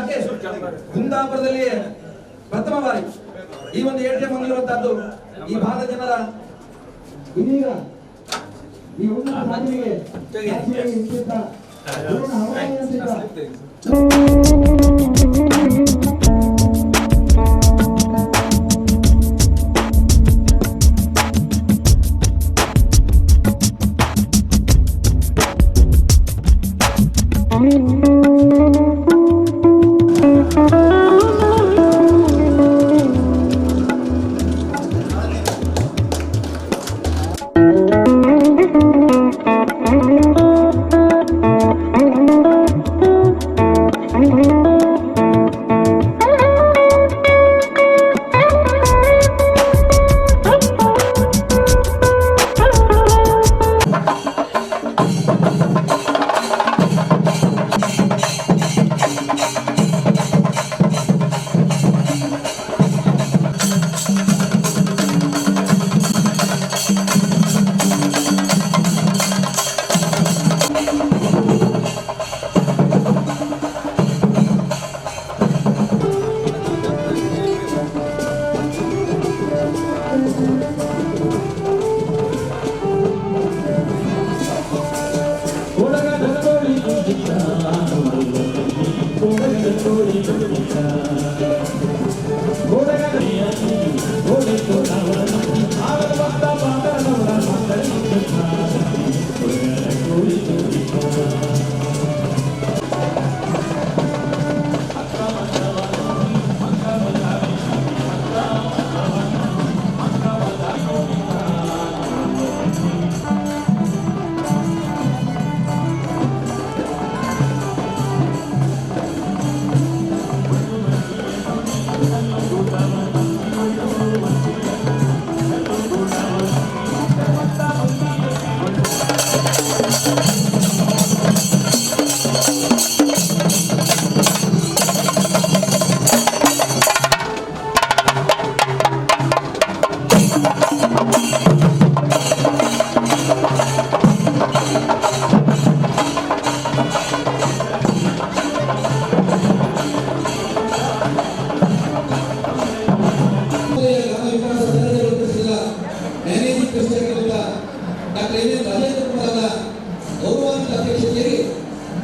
ಶಾಖೆ ಕುಂದಾಪುರದಲ್ಲಿ ಪ್ರಥಮ ಬಾರಿ ಈ ಒಂದು ATM ಹೊಂದಿರುವಂತಹದ್ದು ಈ ಭಾಗದ ಜನರ ಇದೀಗ ಈ ಉನ್ನತ ಸಾಧನೆಗೆ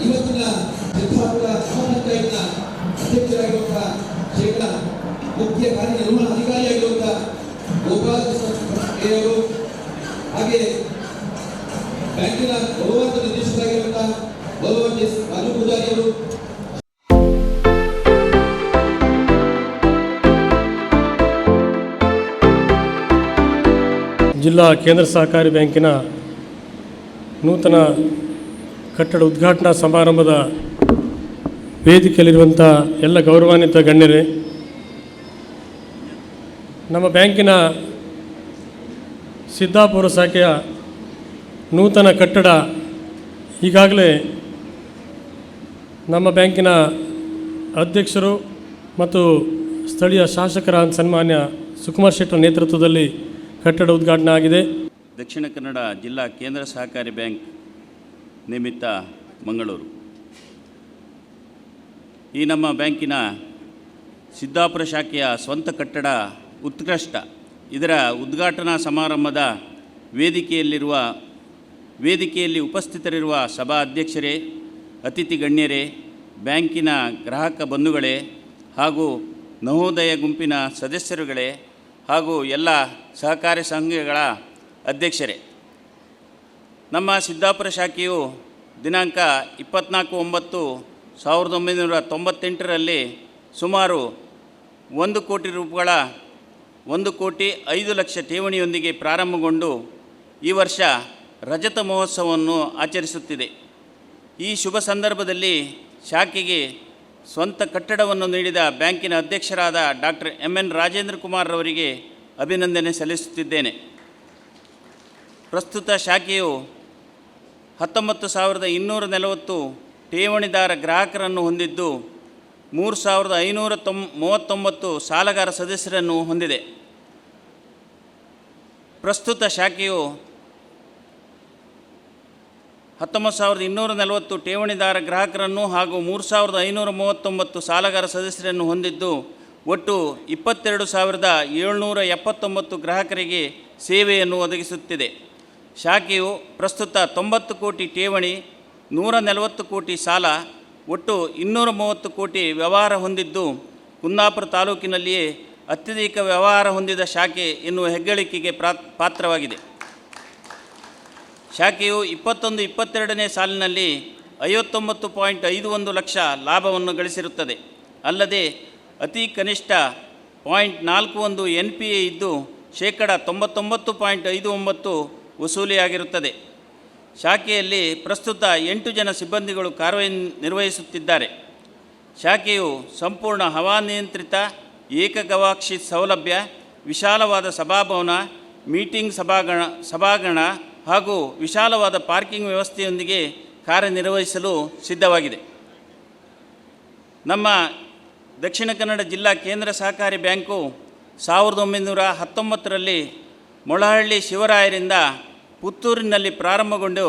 ಇವತ್ತಿನ ಸಿದ್ದಾಪುರ ಗ್ರಾಮ ಪಂಚಾಯತ್ನ ಅಧ್ಯಕ್ಷರಾಗಿರುವಂತಹ ಶೇಖರ ಮುಖ್ಯ ಕಾರ್ಯನಿರ್ವಹಣಾಧಿಕಾರಿಯಾಗಿರುವಂತಹ ಗೋಪಾಲಕೃಷ್ಣರು ಹಾಗೆ ಬ್ಯಾಂಕಿನ ಗೌರವಾನ್ವಿತ ನಿರ್ದೇಶಕರಾಗಿರುವಂತಹ ಗೌರವಾನ್ವಿತ ರಾಜು ಪೂಜಾರಿಯವರು ಜಿಲ್ಲಾ ಕೇಂದ್ರ ಸಹಕಾರಿ ಬ್ಯಾಂಕಿನ ನೂತನ ಕಟ್ಟಡ ಉದ್ಘಾಟನಾ ಸಮಾರಂಭದ ವೇದಿಕೆಯಲ್ಲಿರುವಂಥ ಎಲ್ಲ ಗೌರವಾನ್ವಿತ ಗಣ್ಯರೇ, ನಮ್ಮ ಬ್ಯಾಂಕಿನ ಸಿದ್ದಾಪುರ ಶಾಖೆಯ ನೂತನ ಕಟ್ಟಡ ಈಗಾಗಲೇ ನಮ್ಮ ಬ್ಯಾಂಕಿನ ಅಧ್ಯಕ್ಷರು ಮತ್ತು ಸ್ಥಳೀಯ ಶಾಸಕರ ಸನ್ಮಾನ್ಯ ಸುಕುಮಾರ್ ಶೆಟ್ಟರ ನೇತೃತ್ವದಲ್ಲಿ ಕಟ್ಟಡ ಉದ್ಘಾಟನೆ ಆಗಿದೆ. ದಕ್ಷಿಣ ಕನ್ನಡ ಜಿಲ್ಲಾ ಕೇಂದ್ರ ಸಹಕಾರಿ ಬ್ಯಾಂಕ್ ನಿಮಿತ್ತ ಮಂಗಳೂರು. ಈ ನಮ್ಮ ಬ್ಯಾಂಕಿನ ಸಿದ್ದಾಪುರ ಶಾಖೆಯ ಸ್ವಂತ ಕಟ್ಟಡ ಉತ್ಕೃಷ್ಟ. ಇದರ ಉದ್ಘಾಟನಾ ಸಮಾರಂಭದ ವೇದಿಕೆಯಲ್ಲಿ ಉಪಸ್ಥಿತರಿರುವ ಸಭಾ ಅಧ್ಯಕ್ಷರೇ, ಅತಿಥಿ ಗಣ್ಯರೇ, ಬ್ಯಾಂಕಿನ ಗ್ರಾಹಕ ಬಂಧುಗಳೇ ಹಾಗೂ ನವೋದಯ ಗುಂಪಿನ ಸದಸ್ಯರುಗಳೇ ಹಾಗೂ ಎಲ್ಲ ಸಹಕಾರಿ ಸಂಘಗಳ ಅಧ್ಯಕ್ಷರೇ, ನಮ್ಮ ಸಿದ್ದಾಪುರ ಶಾಖೆಯು ದಿನಾಂಕ 24/9/1998ರಲ್ಲಿ ಸುಮಾರು 1,05,00,000 ಠೇವಣಿಯೊಂದಿಗೆ ಪ್ರಾರಂಭಗೊಂಡು ಈ ವರ್ಷ ರಜತ ಮಹೋತ್ಸವವನ್ನು ಆಚರಿಸುತ್ತಿದೆ. ಈ ಶುಭ ಸಂದರ್ಭದಲ್ಲಿ ಶಾಖೆಗೆ ಸ್ವಂತ ಕಟ್ಟಡವನ್ನು ನೀಡಿದ ಬ್ಯಾಂಕಿನ ಅಧ್ಯಕ್ಷರಾದ ಡಾಕ್ಟರ್ MN ರಾಜೇಂದ್ರ ಕುಮಾರ್ ಅವರಿಗೆ ಅಭಿನಂದನೆ ಸಲ್ಲಿಸುತ್ತಿದ್ದೇನೆ. ಪ್ರಸ್ತುತ ಶಾಖೆಯು 19,240 ಠೇವಣಿದಾರ ಗ್ರಾಹಕರನ್ನು ಹೊಂದಿದ್ದು 3,539 ಸಾಲಗಾರ ಸದಸ್ಯರನ್ನು ಹೊಂದಿದೆ. ಪ್ರಸ್ತುತ ಶಾಖೆಯು 19,240 ಠೇವಣಿದಾರ ಗ್ರಾಹಕರನ್ನು ಹಾಗೂ 3,539 ಸಾಲಗಾರ ಸದಸ್ಯರನ್ನು ಹೊಂದಿದ್ದು ಒಟ್ಟು 22,779 ಗ್ರಾಹಕರಿಗೆ ಸೇವೆಯನ್ನು ಒದಗಿಸುತ್ತಿದೆ. ಶಾಖೆಯು ಪ್ರಸ್ತುತ 90 ಕೋಟಿ ಠೇವಣಿ, 140 ಕೋಟಿ ಸಾಲ, ಒಟ್ಟು 230 ಕೋಟಿ ವ್ಯವಹಾರ ಹೊಂದಿದ್ದು ಕುಂದಾಪುರ ತಾಲೂಕಿನಲ್ಲಿಯೇ ಅತ್ಯಧಿಕ ವ್ಯವಹಾರ ಹೊಂದಿದ ಶಾಖೆ ಎನ್ನುವ ಹೆಗ್ಗಳಿಕೆಗೆ ಪಾತ್ರವಾಗಿದೆ. ಶಾಖೆಯು 21-22ನೇ ಸಾಲಿನಲ್ಲಿ 59.51 ಲಕ್ಷ ಲಾಭವನ್ನು ಗಳಿಸಿರುತ್ತದೆ. ಅಲ್ಲದೆ ಅತಿ ಕನಿಷ್ಠ 0.41 NPA ಇದ್ದು ಶೇಕಡ 99.59 ವಸೂಲಿಯಾಗಿರುತ್ತದೆ. ಶಾಖೆಯಲ್ಲಿ ಪ್ರಸ್ತುತ 8 ಜನ ಸಿಬ್ಬಂದಿಗಳು ಕಾರ್ಯನಿರ್ವಹಿಸುತ್ತಿದ್ದಾರೆ. ಶಾಖೆಯು ಸಂಪೂರ್ಣ ಹವಾನಿಯಂತ್ರಿತ ಏಕಗವಾಕ್ಷಿ ಸೌಲಭ್ಯ, ವಿಶಾಲವಾದ ಸಭಾಭವನ, ಮೀಟಿಂಗ್ ಸಭಾಂಗಣ ಹಾಗೂ ವಿಶಾಲವಾದ ಪಾರ್ಕಿಂಗ್ ವ್ಯವಸ್ಥೆಯೊಂದಿಗೆ ಕಾರ್ಯನಿರ್ವಹಿಸಲು ಸಿದ್ಧವಾಗಿದೆ. ನಮ್ಮ ದಕ್ಷಿಣ ಕನ್ನಡ ಜಿಲ್ಲಾ ಕೇಂದ್ರ ಸಹಕಾರಿ ಬ್ಯಾಂಕು 1919ರಲ್ಲಿ ಮೊಳಹಳ್ಳಿ ಶಿವರಾಯರಿಂದ ಪುತ್ತೂರಿನಲ್ಲಿ ಪ್ರಾರಂಭಗೊಂಡು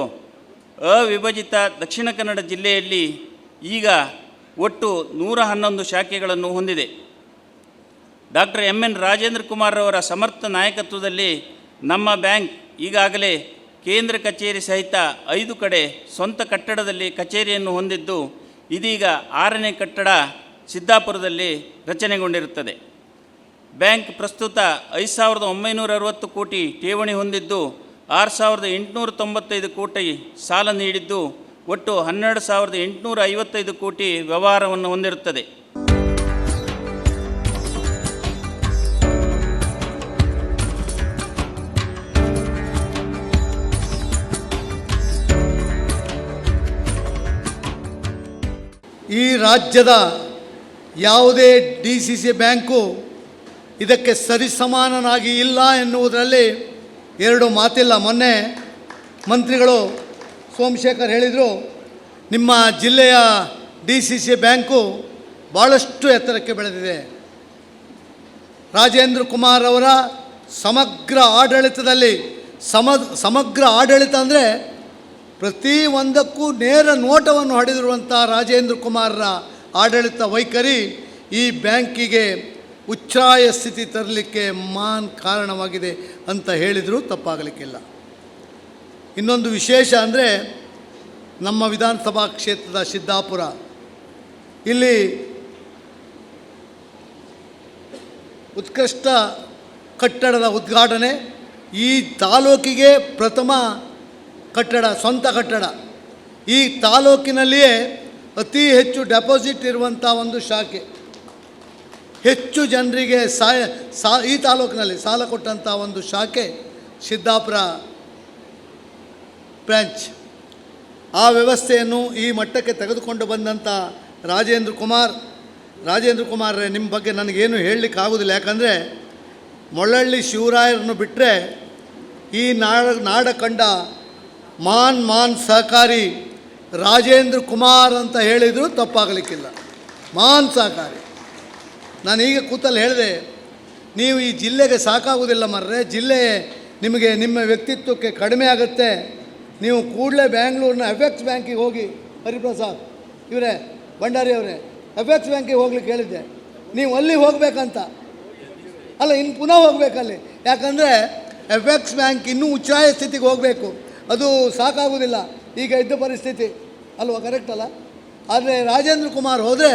ಅವಿಭಜಿತ ದಕ್ಷಿಣ ಕನ್ನಡ ಜಿಲ್ಲೆಯಲ್ಲಿ ಈಗ ಒಟ್ಟು 111 ಶಾಖೆಗಳನ್ನು ಹೊಂದಿದೆ. ಡಾಕ್ಟರ್ MN ರಾಜೇಂದ್ರ ಕುಮಾರ್ ಅವರ ಸಮರ್ಥ ನಾಯಕತ್ವದಲ್ಲಿ ನಮ್ಮ ಬ್ಯಾಂಕ್ ಈಗಾಗಲೇ ಕೇಂದ್ರ ಕಚೇರಿ ಸಹಿತ 5 ಕಡೆ ಸ್ವಂತ ಕಟ್ಟಡದಲ್ಲಿ ಕಚೇರಿಯನ್ನು ಹೊಂದಿದ್ದು ಇದೀಗ 6ನೇ ಕಟ್ಟಡ ಸಿದ್ದಾಪುರದಲ್ಲಿ ರಚನೆಗೊಂಡಿರುತ್ತದೆ. ಬ್ಯಾಂಕ್ ಪ್ರಸ್ತುತ 5,960 ಕೋಟಿ ಠೇವಣಿ ಹೊಂದಿದ್ದು 6,895 ಕೋಟಿ ಸಾಲ ನೀಡಿದ್ದು ಒಟ್ಟು 12,855 ಕೋಟಿ ವ್ಯವಹಾರವನ್ನು ಹೊಂದಿರುತ್ತದೆ. ಈ ರಾಜ್ಯದ ಯಾವುದೇ DCC ಬ್ಯಾಂಕು ಇದಕ್ಕೆ ಸರಿಸಮಾನನಾಗಿ ಇಲ್ಲ ಎನ್ನುವುದರಲ್ಲಿ ಎರಡು ಮಾತಿಲ್ಲ. ಮೊನ್ನೆ ಮಂತ್ರಿಗಳು ಸೋಮಶೇಖರ್ ಹೇಳಿದರು, ನಿಮ್ಮ ಜಿಲ್ಲೆಯ DCC ಬ್ಯಾಂಕು ಭಾಳಷ್ಟು ಎತ್ತರಕ್ಕೆ ಬೆಳೆದಿದೆ. ರಾಜೇಂದ್ರ ಕುಮಾರ್ ಅವರ ಸಮಗ್ರ ಆಡಳಿತದಲ್ಲಿ ಸಮಗ್ರ ಆಡಳಿತ ಅಂದರೆ ಪ್ರತಿಯೊಂದಕ್ಕೂ ನೇರ ನೋಟವನ್ನು ಹೊಡೆದಿರುವಂಥ ರಾಜೇಂದ್ರ ಕುಮಾರರ ಆಡಳಿತ ವೈಖರಿ ಈ ಬ್ಯಾಂಕಿಗೆ ಉಚ್ಛ್ರಾಯ ಸ್ಥಿತಿ ತರಲಿಕ್ಕೆ ಮಹಾನ್ ಕಾರಣವಾಗಿದೆ ಅಂತ ಹೇಳಿದರೂ ತಪ್ಪಾಗಲಿಕ್ಕಿಲ್ಲ. ಇನ್ನೊಂದು ವಿಶೇಷ ಅಂದರೆ ನಮ್ಮ ವಿಧಾನಸಭಾ ಕ್ಷೇತ್ರದ ಸಿದ್ದಾಪುರ, ಇಲ್ಲಿ ಉತ್ಕೃಷ್ಟ ಕಟ್ಟಡದ ಉದ್ಘಾಟನೆ, ಈ ತಾಲೂಕಿಗೆ ಪ್ರಥಮ ಕಟ್ಟಡ, ಸ್ವಂತ ಕಟ್ಟಡ. ಈ ತಾಲೂಕಿನಲ್ಲಿಯೇ ಅತಿ ಹೆಚ್ಚು ಡೆಪಾಸಿಟ್ ಇರುವಂಥ ಒಂದು ಶಾಖೆ, ಹೆಚ್ಚು ಜನರಿಗೆ ಈ ತಾಲೂಕಿನಲ್ಲಿ ಸಾಲ ಕೊಟ್ಟಂಥ ಒಂದು ಶಾಖೆ ಸಿದ್ದಾಪುರ ಬ್ರಾಂಚ್. ಆ ವ್ಯವಸ್ಥೆಯನ್ನು ಈ ಮಟ್ಟಕ್ಕೆ ತೆಗೆದುಕೊಂಡು ಬಂದಂಥ ರಾಜೇಂದ್ರ ಕುಮಾರ್ರೆ, ನಿಮ್ಮ ಬಗ್ಗೆ ನನಗೇನು ಹೇಳಲಿಕ್ಕೆ ಆಗೋದಿಲ್ಲ. ಯಾಕಂದರೆ ಮೊಳಹಳ್ಳಿ ಶಿವರಾಯರನ್ನು ಬಿಟ್ಟರೆ ಈ ನಾಡ ಕಂಡ ಮಾನ್ ಸಹಕಾರಿ ರಾಜೇಂದ್ರ ಕುಮಾರ್ ಅಂತ ಹೇಳಿದರೂ ತಪ್ಪಾಗಲಿಕ್ಕಿಲ್ಲ. ಮಾನ್ ಸಹಕಾರಿ. ನಾನು ಈಗ ಕೂತಲ್ಲಿ ಹೇಳಿದೆ, ನೀವು ಈ ಜಿಲ್ಲೆಗೆ ಸಾಕಾಗೋದಿಲ್ಲ ಮರ್ರೆ, ಜಿಲ್ಲೆ ನಿಮಗೆ ನಿಮ್ಮ ವ್ಯಕ್ತಿತ್ವಕ್ಕೆ ಕಡಿಮೆ ಆಗುತ್ತೆ, ನೀವು ಕೂಡಲೇ ಬ್ಯಾಂಗ್ಳೂರಿನ FX ಬ್ಯಾಂಕಿಗೆ ಹೋಗಿ. ಹರಿಪ್ರಸಾದ್ ಇವರೇ, ಭಂಡಾರಿ ಅವರೇ, FX ಬ್ಯಾಂಕಿಗೆ ಹೋಗ್ಲಿಕ್ಕೆ ಹೇಳಿದ್ದೆ, ನೀವು ಅಲ್ಲಿ ಹೋಗಬೇಕಂತ. ಅಲ್ಲ, ಇನ್ನು ಪುನಃ ಹೋಗಬೇಕಲ್ಲಿ. ಯಾಕಂದರೆ FX ಬ್ಯಾಂಕ್ ಇನ್ನೂ ಉಚ್ಛ್ರಾಯ ಸ್ಥಿತಿಗೆ ಹೋಗಬೇಕು, ಅದು ಸಾಕಾಗೋದಿಲ್ಲ ಈಗ ಇದ್ದ ಪರಿಸ್ಥಿತಿ ಅಲ್ವಾ, ಕರೆಕ್ಟ್ ಅಲ್ಲ? ಆದರೆ ರಾಜೇಂದ್ರ ಕುಮಾರ್ ಹೋದರೆ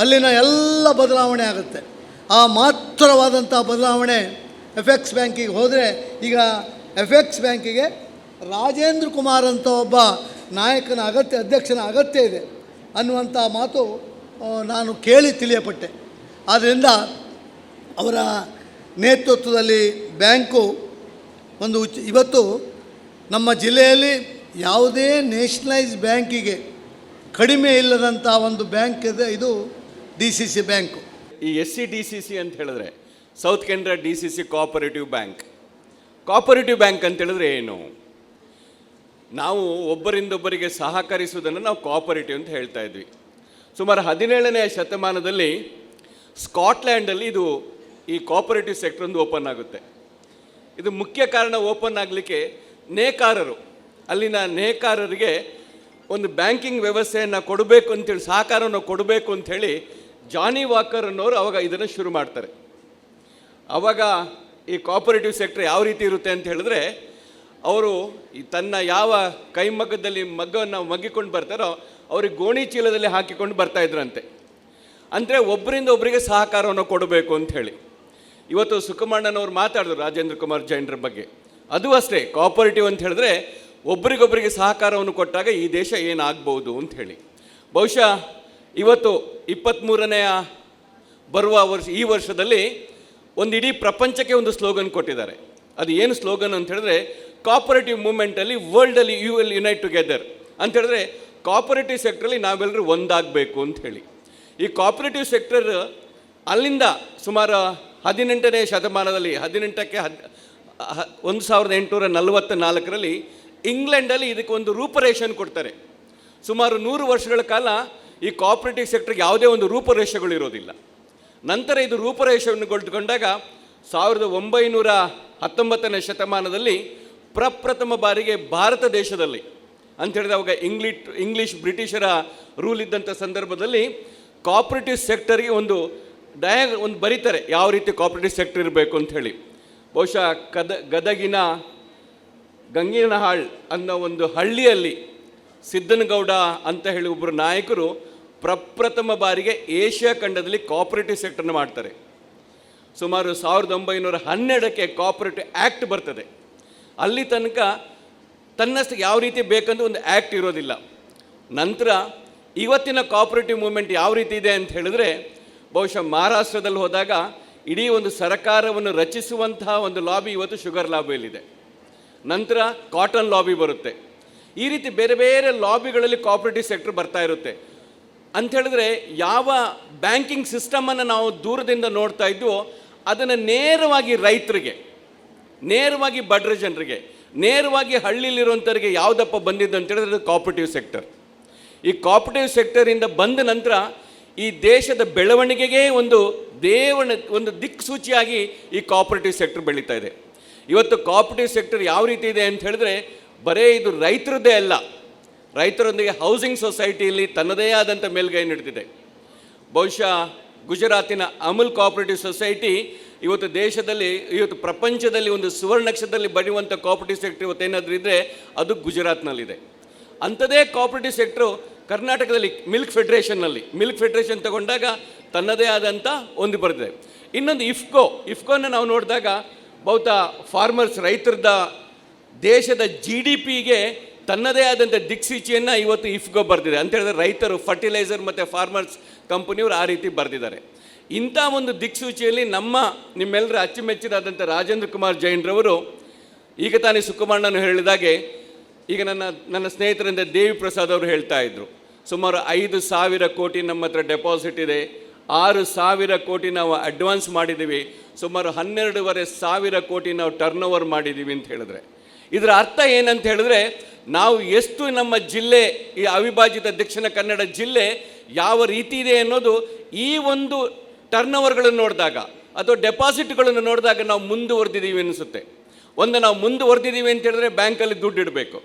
ಅಲ್ಲಿನ ಎಲ್ಲ ಬದಲಾವಣೆ ಆಗುತ್ತೆ. ಆ ಮಾತ್ರವಾದಂಥ ಬದಲಾವಣೆ FX ಬ್ಯಾಂಕಿಗೆ ಹೋದರೆ, ಈಗ FX ಬ್ಯಾಂಕಿಗೆ ರಾಜೇಂದ್ರ ಕುಮಾರ್ ಅಂತ ಒಬ್ಬ ನಾಯಕನ ಅಗತ್ಯ, ಅಧ್ಯಕ್ಷನ ಅಗತ್ಯ ಇದೆ ಅನ್ನುವಂಥ ಮಾತು ನಾನು ಕೇಳಿ ತಿಳಿಯಪಟ್ಟೆ. ಆದ್ದರಿಂದ ಅವರ ನೇತೃತ್ವದಲ್ಲಿ ಬ್ಯಾಂಕು ಒಂದು ಇವತ್ತು ನಮ್ಮ ಜಿಲ್ಲೆಯಲ್ಲಿ ಯಾವುದೇ ನ್ಯಾಷನಲೈಸ್ ಬ್ಯಾಂಕಿಗೆ ಕಡಿಮೆ ಇಲ್ಲದಂಥ ಒಂದು ಬ್ಯಾಂಕ್ ಇದೆ, ಇದು DCC ಬ್ಯಾಂಕು. ಈ SCDCC ಅಂತ ಹೇಳಿದ್ರೆ south Canara DCC cooperative bank. Cooperative bank ಅಂತ ಹೇಳಿದ್ರೆ ಏನು? ನಾವು ಒಬ್ಬರಿಂದೊಬ್ಬರಿಗೆ ಸಹಕರಿಸುವುದನ್ನು ನಾವು ಕೋಆಪರೇಟಿವ್ ಅಂತ ಹೇಳ್ತಾ ಇದ್ವಿ. ಸುಮಾರು 17ನೇ ಶತಮಾನದಲ್ಲಿ ಸ್ಕಾಟ್ಲ್ಯಾಂಡಲ್ಲಿ ಈ ಕೋಆಪರೇಟಿವ್ ಸೆಕ್ಟರ್ ಒಂದು ಓಪನ್ ಆಗುತ್ತೆ. ಇದು ಮುಖ್ಯ ಕಾರಣ ಓಪನ್ ಆಗಲಿಕ್ಕೆ ನೇಕಾರರು ಅಲ್ಲಿನ ನೇಕಾರರಿಗೆ ಒಂದು ಬ್ಯಾಂಕಿಂಗ್ ವ್ಯವಸ್ಥೆಯನ್ನು ಕೊಡಬೇಕು ಅಂತೇಳಿ, ಸಹಕಾರವನ್ನು ಕೊಡಬೇಕು ಅಂಥೇಳಿ ಜಾನಿ ವಾಕರ್ ಅನ್ನೋರು ಅವಾಗ ಇದನ್ನು ಶುರು ಮಾಡ್ತಾರೆ. ಆವಾಗ ಈ ಕೋಆಪರೇಟಿವ್ ಸೆಕ್ಟರ್ ಯಾವ ರೀತಿ ಇರುತ್ತೆ ಅಂತ ಹೇಳಿದ್ರೆ, ಅವರು ತನ್ನ ಯಾವ ಕೈಮಗ್ಗದಲ್ಲಿ ಮಗ್ಗವನ್ನು ಮಗ್ಗಿಕೊಂಡು ಬರ್ತಾರೋ ಅವ್ರಿಗೆ ಗೋಣಿ ಚೀಲದಲ್ಲಿ ಹಾಕಿಕೊಂಡು ಬರ್ತಾಯಿದ್ರಂತೆ. ಅಂದರೆ ಒಬ್ಬರಿಂದ ಒಬ್ಬರಿಗೆ ಸಹಕಾರವನ್ನು ಕೊಡಬೇಕು ಅಂಥೇಳಿ. ಇವತ್ತು ಸುಕುಮಾರಣ್ಣನವ್ರು ಮಾತಾಡಿದ್ರು ರಾಜೇಂದ್ರ ಕುಮಾರ್ ಜೈನ್ರ ಬಗ್ಗೆ. ಅದು ಅಷ್ಟೇ, ಕೋಆಪರೇಟಿವ್ ಅಂತ ಹೇಳಿದ್ರೆ ಒಬ್ರಿಗೊಬ್ಬರಿಗೆ ಸಹಕಾರವನ್ನು ಕೊಟ್ಟಾಗ ಈ ದೇಶ ಏನಾಗ್ಬೋದು ಅಂಥೇಳಿ. ಬಹುಶಃ ಇವತ್ತು 23ನೇ ಬರುವ ವರ್ಷ, ಈ ವರ್ಷದಲ್ಲಿ ಒಂದು ಇಡೀ ಪ್ರಪಂಚಕ್ಕೆ ಒಂದು ಸ್ಲೋಗನ್ ಕೊಟ್ಟಿದ್ದಾರೆ. ಅದು ಏನು ಸ್ಲೋಗನ್ ಅಂತ ಹೇಳಿದ್ರೆ, ಕೋಆಪರೇಟಿವ್ ಮೂಮೆಂಟಲ್ಲಿ ವರ್ಲ್ಡಲ್ಲಿ ಯು ವಿಲ್ ಯುನೈಟ್ ಟುಗೆದರ್ ಅಂತ ಹೇಳಿದ್ರೆ, ಕೋಆಪರೇಟಿವ್ ಸೆಕ್ಟ್ರಲ್ಲಿ ನಾವೆಲ್ಲರೂ ಒಂದಾಗಬೇಕು ಅಂಥೇಳಿ. ಈ ಕೋಆಪರೇಟಿವ್ ಸೆಕ್ಟರ್ ಅಲ್ಲಿಂದ ಸುಮಾರು 18ನೇ ಶತಮಾನದಲ್ಲಿ 1844ರಲ್ಲಿ ಇಂಗ್ಲೆಂಡಲ್ಲಿ ಇದಕ್ಕೆ ಒಂದು ರೂಪರೇಷೆಯನ್ನು ಕೊಡ್ತಾರೆ. ಸುಮಾರು 100 ವರ್ಷಗಳ ಕಾಲ ಈ ಕೋಆಪರೇಟಿವ್ ಸೆಕ್ಟರ್ಗೆ ಯಾವುದೇ ಒಂದು ರೂಪರೇಷೆಗಳು ಇರೋದಿಲ್ಲ. ನಂತರ ಇದು ರೂಪರೇಷೆಯನ್ನು ಗೊಳ್ಕೊಂಡಾಗ 1919ನೇ ಶತಮಾನದಲ್ಲಿ ಪ್ರಪ್ರಥಮ ಬಾರಿಗೆ ಭಾರತ ದೇಶದಲ್ಲಿ ಅಂತ ಹೇಳಿದ್ರೆ, ಅವಾಗ ಇಂಗ್ಲೀಷ್ ಬ್ರಿಟಿಷರ ರೂಲ್ ಇದ್ದಂಥ ಸಂದರ್ಭದಲ್ಲಿ ಕೋಆಪರೇಟಿವ್ ಸೆಕ್ಟರ್ಗೆ ಒಂದು ಬರೀತಾರೆ ಯಾವ ರೀತಿ ಕೋಆಪರೇಟಿವ್ ಸೆಕ್ಟರ್ ಇರಬೇಕು ಅಂಥೇಳಿ. ಬಹುಶಃ ಗದಗಿನ ಗಂಗಿನಹಾಳ್ ಅನ್ನೋ ಒಂದು ಹಳ್ಳಿಯಲ್ಲಿ ಸಿದ್ದನಗೌಡ ಅಂತ ಹೇಳಿ ಒಬ್ಬರು ನಾಯಕರು ಪ್ರಪ್ರಥಮ ಬಾರಿಗೆ ಏಷ್ಯಾ ಖಂಡದಲ್ಲಿ ಕೋಆಪರೇಟಿವ್ ಸೆಕ್ಟರ್ನ ಮಾಡ್ತಾರೆ. ಸುಮಾರು 1912ಕ್ಕೆ ಕೋಆಪರೇಟಿವ್ ಆ್ಯಕ್ಟ್ ಬರ್ತದೆ. ಅಲ್ಲಿ ತನಕ ತನ್ನಷ್ಟು ಯಾವ ರೀತಿ ಬೇಕಂತ ಒಂದು ಆ್ಯಕ್ಟ್ ಇರೋದಿಲ್ಲ. ನಂತರ ಇವತ್ತಿನ ಕೋಆಪರೇಟಿವ್ ಮೂವ್ಮೆಂಟ್ ಯಾವ ರೀತಿ ಇದೆ ಅಂತ ಹೇಳಿದ್ರೆ, ಬಹುಶಃ ಮಹಾರಾಷ್ಟ್ರದಲ್ಲಿ ಹೋದಾಗ ಇಡೀ ಒಂದು ಸರ್ಕಾರವನ್ನು ರಚಿಸುವಂತಹ ಒಂದು ಲಾಬಿ ಇವತ್ತು ಶುಗರ್ ಲಾಬಿಯಲ್ಲಿದೆ. ನಂತರ ಕಾಟನ್ ಲಾಬಿ ಬರುತ್ತೆ. ಈ ರೀತಿ ಬೇರೆ ಬೇರೆ ಲಾಬಿಗಳಲ್ಲಿ ಕೋಆಪರೇಟಿವ್ ಸೆಕ್ಟರ್ ಬರ್ತಾ ಇರುತ್ತೆ. ಅಂಥೇಳಿದ್ರೆ ಯಾವ ಬ್ಯಾಂಕಿಂಗ್ ಸಿಸ್ಟಮನ್ನು ನಾವು ದೂರದಿಂದ ನೋಡ್ತಾ ಇದ್ವೋ ಅದನ್ನು ನೇರವಾಗಿ ರೈತರಿಗೆ, ನೇರವಾಗಿ ಬಡ್ರ ಜನರಿಗೆ, ನೇರವಾಗಿ ಹಳ್ಳಿಲಿರುವಂಥವ್ರಿಗೆ ಯಾವುದಪ್ಪ ಬಂದಿದ್ದು ಅಂತ ಹೇಳಿದ್ರೆ ಅದು ಕೋಆಪರೇಟಿವ್ ಸೆಕ್ಟರ್. ಈ ಕೋಆಪರೇಟಿವ್ ಸೆಕ್ಟರಿಂದ ಬಂದ ನಂತರ ಈ ದೇಶದ ಬೆಳವಣಿಗೆಗೆ ಒಂದು ದಿಕ್ಸೂಚಿಯಾಗಿ ಈ ಕೋಆಪರೇಟಿವ್ ಸೆಕ್ಟರ್ ಬೆಳೀತಾ ಇದೆ. ಇವತ್ತು ಕೋಆಪರೇಟಿವ್ ಸೆಕ್ಟರ್ ಯಾವ ರೀತಿ ಇದೆ ಅಂತ ಹೇಳಿದ್ರೆ, ಬರೀ ಇದು ರೈತರದ್ದೇ ಅಲ್ಲ, ರೈತರೊಂದಿಗೆ ಹೌಸಿಂಗ್ ಸೊಸೈಟಿಯಲ್ಲಿ ತನ್ನದೇ ಆದಂಥ ಮೇಲ್ಗೈ ನಡೆದಿದೆ. ಬಹುಶಃ ಗುಜರಾತಿನ ಅಮುಲ್ ಕೋಆಪರೇಟಿವ್ ಸೊಸೈಟಿ ಇವತ್ತು ದೇಶದಲ್ಲಿ, ಇವತ್ತು ಪ್ರಪಂಚದಲ್ಲಿ ಒಂದು ಸುವರ್ಣಕ್ಷರದಲ್ಲಿ ಬರೆಯುವಂಥ ಕೋಆಪರೇಟಿವ್ ಸೆಕ್ಟರ್ ಇವತ್ತೇನಾದರೂ ಇದ್ದರೆ ಅದು ಗುಜರಾತ್ನಲ್ಲಿದೆ. ಅಂಥದೇ ಕೋಆಪರೇಟಿವ್ ಸೆಕ್ಟ್ರು ಕರ್ನಾಟಕದಲ್ಲಿ ಮಿಲ್ಕ್ ಫೆಡ್ರೇಷನ್ ತಗೊಂಡಾಗ ತನ್ನದೇ ಆದಂಥ ಒಂದು ಬರೆದಿದೆ. ಇನ್ನೊಂದು ಇಫ್ಕೋನ ನಾವು ನೋಡಿದಾಗ ಬಹುತಃ ಫಾರ್ಮರ್ಸ್, ರೈತರದ ದೇಶದ GDPಗೆ ತನ್ನದೇ ಆದಂಥ ದಿಕ್ಸೂಚಿಯನ್ನು ಇವತ್ತು ಇಫ್ಕೋ ಬರೆದಿದೆ. ಅಂತ ಹೇಳಿದ್ರೆ ರೈತರು, ಫರ್ಟಿಲೈಸರ್ ಮತ್ತು ಫಾರ್ಮರ್ಸ್ ಕಂಪನಿಯವರು ಆ ರೀತಿ ಬರೆದಿದ್ದಾರೆ. ಇಂಥ ಒಂದು ದಿಕ್ಸೂಚಿಯಲ್ಲಿ ನಿಮ್ಮೆಲ್ಲರ ಅಚ್ಚುಮೆಚ್ಚಿದಾದಂಥ ರಾಜೇಂದ್ರ ಕುಮಾರ್ ಜೈನ್ರವರು, ಈಗ ತಾನೇ ಸುಕುಮಾರಣ್ಣನು ಹೇಳಿದಾಗೆ, ಈಗ ನನ್ನ ಸ್ನೇಹಿತರಿಂದ ದೇವಿ ಪ್ರಸಾದ್ ಅವರು ಹೇಳ್ತಾ ಇದ್ರು, ಸುಮಾರು 5,000 ಕೋಟಿ ನಮ್ಮ ಹತ್ರ ಡೆಪಾಸಿಟ್ ಇದೆ, 6,000 ಕೋಟಿ ನಾವು ಅಡ್ವಾನ್ಸ್ ಮಾಡಿದ್ದೀವಿ, ಸುಮಾರು 12,500 ಕೋಟಿ ನಾವು ಟರ್ನ್ ಓವರ್ ಮಾಡಿದ್ದೀವಿ ಅಂತ ಹೇಳಿದ್ರೆ, ಇದರ ಅರ್ಥ ಏನಂತ ಹೇಳಿದ್ರೆ, ನಾವು ಎಷ್ಟು ನಮ್ಮ ಜಿಲ್ಲೆ, ಈ ಅವಿಭಾಜಿತ ದಕ್ಷಿಣ ಕನ್ನಡ ಜಿಲ್ಲೆ ಯಾವ ರೀತಿ ಇದೆ ಅನ್ನೋದು ಈ ಒಂದು ಟರ್ನ್ ಓವರ್ಗಳನ್ನು ನೋಡಿದಾಗ ಅಥವಾ ಡೆಪಾಸಿಟ್ಗಳನ್ನು ನೋಡಿದಾಗ ನಾವು ಮುಂದುವರೆದಿದ್ದೀವಿ ಅನಿಸುತ್ತೆ. ನಾವು ಮುಂದುವರೆದಿದ್ದೀವಿ ಅಂತ ಹೇಳಿದ್ರೆ ಬ್ಯಾಂಕಲ್ಲಿ ದುಡ್ಡು ಇಡಬೇಕು,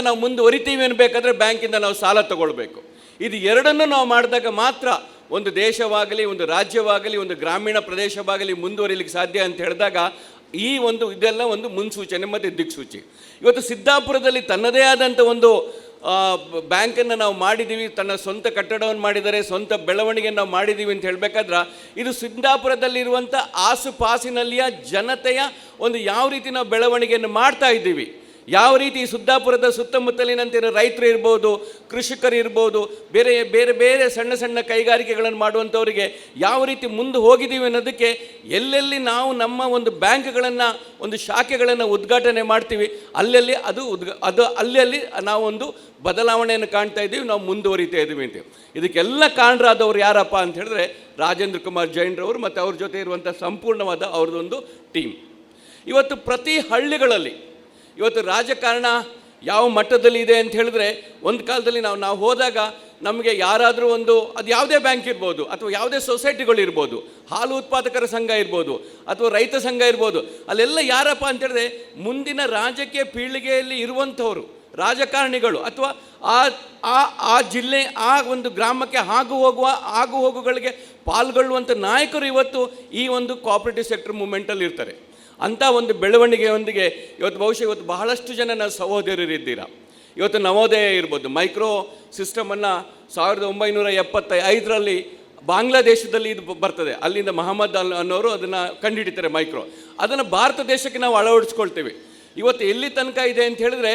ನಾವು ಮುಂದುವರಿತೀವಿ ಅನ್ಬೇಕಾದ್ರೆ ಬ್ಯಾಂಕಿಂದ ನಾವು ಸಾಲ ತಗೊಳ್ಬೇಕು. ಇದು ಎರಡನ್ನೂ ನಾವು ಮಾಡಿದಾಗ ಮಾತ್ರ ಒಂದು ದೇಶವಾಗಲಿ, ಒಂದು ರಾಜ್ಯವಾಗಲಿ, ಒಂದು ಗ್ರಾಮೀಣ ಪ್ರದೇಶವಾಗಲಿ ಮುಂದುವರಿಲಿಕ್ಕೆ ಸಾಧ್ಯ ಅಂತ ಹೇಳಿದಾಗ ಇದೆಲ್ಲ ಒಂದು ಮುನ್ಸೂಚನೆ ಮತ್ತು ದಿಕ್ಸೂಚಿ. ಇವತ್ತು ಸಿದ್ದಾಪುರದಲ್ಲಿ ತನ್ನದೇ ಆದಂಥ ಒಂದು ಬ್ಯಾಂಕನ್ನು ನಾವು ಮಾಡಿದ್ದೀವಿ, ತನ್ನ ಸ್ವಂತ ಕಟ್ಟಡವನ್ನು ಮಾಡಿದ್ದಾರೆ, ಸ್ವಂತ ಬೆಳವಣಿಗೆಯನ್ನು ನಾವು ಮಾಡಿದ್ದೀವಿ ಅಂತ ಹೇಳಬೇಕಾದ್ರೆ ಇದು ಸಿದ್ದಾಪುರದಲ್ಲಿರುವಂಥ ಆಸುಪಾಸಿನಲ್ಲಿಯ ಜನತೆಯ ಒಂದು ಯಾವ ರೀತಿ ನಾವು ಬೆಳವಣಿಗೆಯನ್ನು ಮಾಡ್ತಾ ಇದ್ದೀವಿ, ಯಾವ ರೀತಿ ಸಿದ್ದಾಪುರದ ಸುತ್ತಮುತ್ತಲಿನಂತೆ ರೈತರು ಇರ್ಬೋದು, ಕೃಷಿಕರು ಇರ್ಬೋದು, ಬೇರೆ ಬೇರೆ ಬೇರೆ ಸಣ್ಣ ಸಣ್ಣ ಕೈಗಾರಿಕೆಗಳನ್ನು ಮಾಡುವಂಥವರಿಗೆ ಯಾವ ರೀತಿ ಮುಂದೆ ಹೋಗಿದ್ದೀವಿ ಅನ್ನೋದಕ್ಕೆ ಎಲ್ಲೆಲ್ಲಿ ನಾವು ನಮ್ಮ ಒಂದು ಬ್ಯಾಂಕ್ಗಳನ್ನು, ಒಂದು ಶಾಖೆಗಳನ್ನು ಉದ್ಘಾಟನೆ ಮಾಡ್ತೀವಿ, ಅಲ್ಲಲ್ಲಿ ಅಲ್ಲಲ್ಲಿ ನಾವು ಒಂದು ಬದಲಾವಣೆಯನ್ನು ಕಾಣ್ತಾ ಇದ್ದೀವಿ, ನಾವು ಮುಂದುವರಿತಾ ಇದ್ದೀವಿ ಅಂತೀವಿ. ಇದಕ್ಕೆಲ್ಲ ಕಾರಣರಾದವರು ಯಾರಪ್ಪ ಅಂತ ಹೇಳಿದ್ರೆ ರಾಜೇಂದ್ರ ಕುಮಾರ್ ಜೈನ್ರವರು ಮತ್ತು ಅವ್ರ ಜೊತೆ ಇರುವಂಥ ಸಂಪೂರ್ಣವಾದ ಅವ್ರದ್ದೊಂದು ಟೀಮ್. ಇವತ್ತು ಪ್ರತಿ ಹಳ್ಳಿಗಳಲ್ಲಿ ಇವತ್ತು ರಾಜಕಾರಣ ಯಾವ ಮಟ್ಟದಲ್ಲಿ ಇದೆ ಅಂತ ಹೇಳಿದ್ರೆ, ಒಂದು ಕಾಲದಲ್ಲಿ ನಾವು ಹೋದಾಗ ನಮಗೆ ಯಾರಾದರೂ ಅದು ಯಾವುದೇ ಬ್ಯಾಂಕ್ ಇರ್ಬೋದು, ಅಥವಾ ಯಾವುದೇ ಸೊಸೈಟಿಗಳಿರ್ಬೋದು, ಹಾಲು ಉತ್ಪಾದಕರ ಸಂಘ ಇರ್ಬೋದು, ಅಥವಾ ರೈತ ಸಂಘ ಇರ್ಬೋದು, ಅಲ್ಲೆಲ್ಲ ಯಾರಪ್ಪ ಅಂತ ಹೇಳಿದ್ರೆ ಮುಂದಿನ ರಾಜಕೀಯ ಪೀಳಿಗೆಯಲ್ಲಿ ಇರುವಂಥವ್ರು, ರಾಜಕಾರಣಿಗಳು ಅಥವಾ ಆ ಆ ಆ ಜಿಲ್ಲೆ ಆ ಒಂದು ಗ್ರಾಮಕ್ಕೆ ಆಗು ಹೋಗುಗಳಿಗೆ ಪಾಲ್ಗೊಳ್ಳುವಂಥ ನಾಯಕರು ಇವತ್ತು ಈ ಒಂದು ಕೋಆಪರೇಟಿವ್ ಸೆಕ್ಟರ್ ಮೂವ್ಮೆಂಟಲ್ಲಿ ಇರ್ತಾರೆ. ಅಂಥ ಒಂದು ಬೆಳವಣಿಗೆಯೊಂದಿಗೆ ಬಹುಶಃ ಇವತ್ತು ಬಹಳಷ್ಟು ಜನ ನಾವು ಸಹೋದರರಿದ್ದೀರಾ. ಇವತ್ತು ನವೋದಯ ಇರ್ಬೋದು, ಮೈಕ್ರೋ ಸಿಸ್ಟಮನ್ನು 1975ರಲ್ಲಿ ಬಾಂಗ್ಲಾದೇಶದಲ್ಲಿ ಇದು ಬರ್ತದೆ. ಅಲ್ಲಿಂದ ಮಹಮ್ಮದ್ ಅನ್ನೋರು ಅದನ್ನು ಕಂಡುಹಿಡಿತಾರೆ ಮೈಕ್ರೋ. ಅದನ್ನು ಭಾರತ ದೇಶಕ್ಕೆ ನಾವು ಅಳವಡಿಸ್ಕೊಳ್ತೇವೆ. ಇವತ್ತು ಎಲ್ಲಿ ತನಕ ಇದೆ ಅಂತ ಹೇಳಿದ್ರೆ,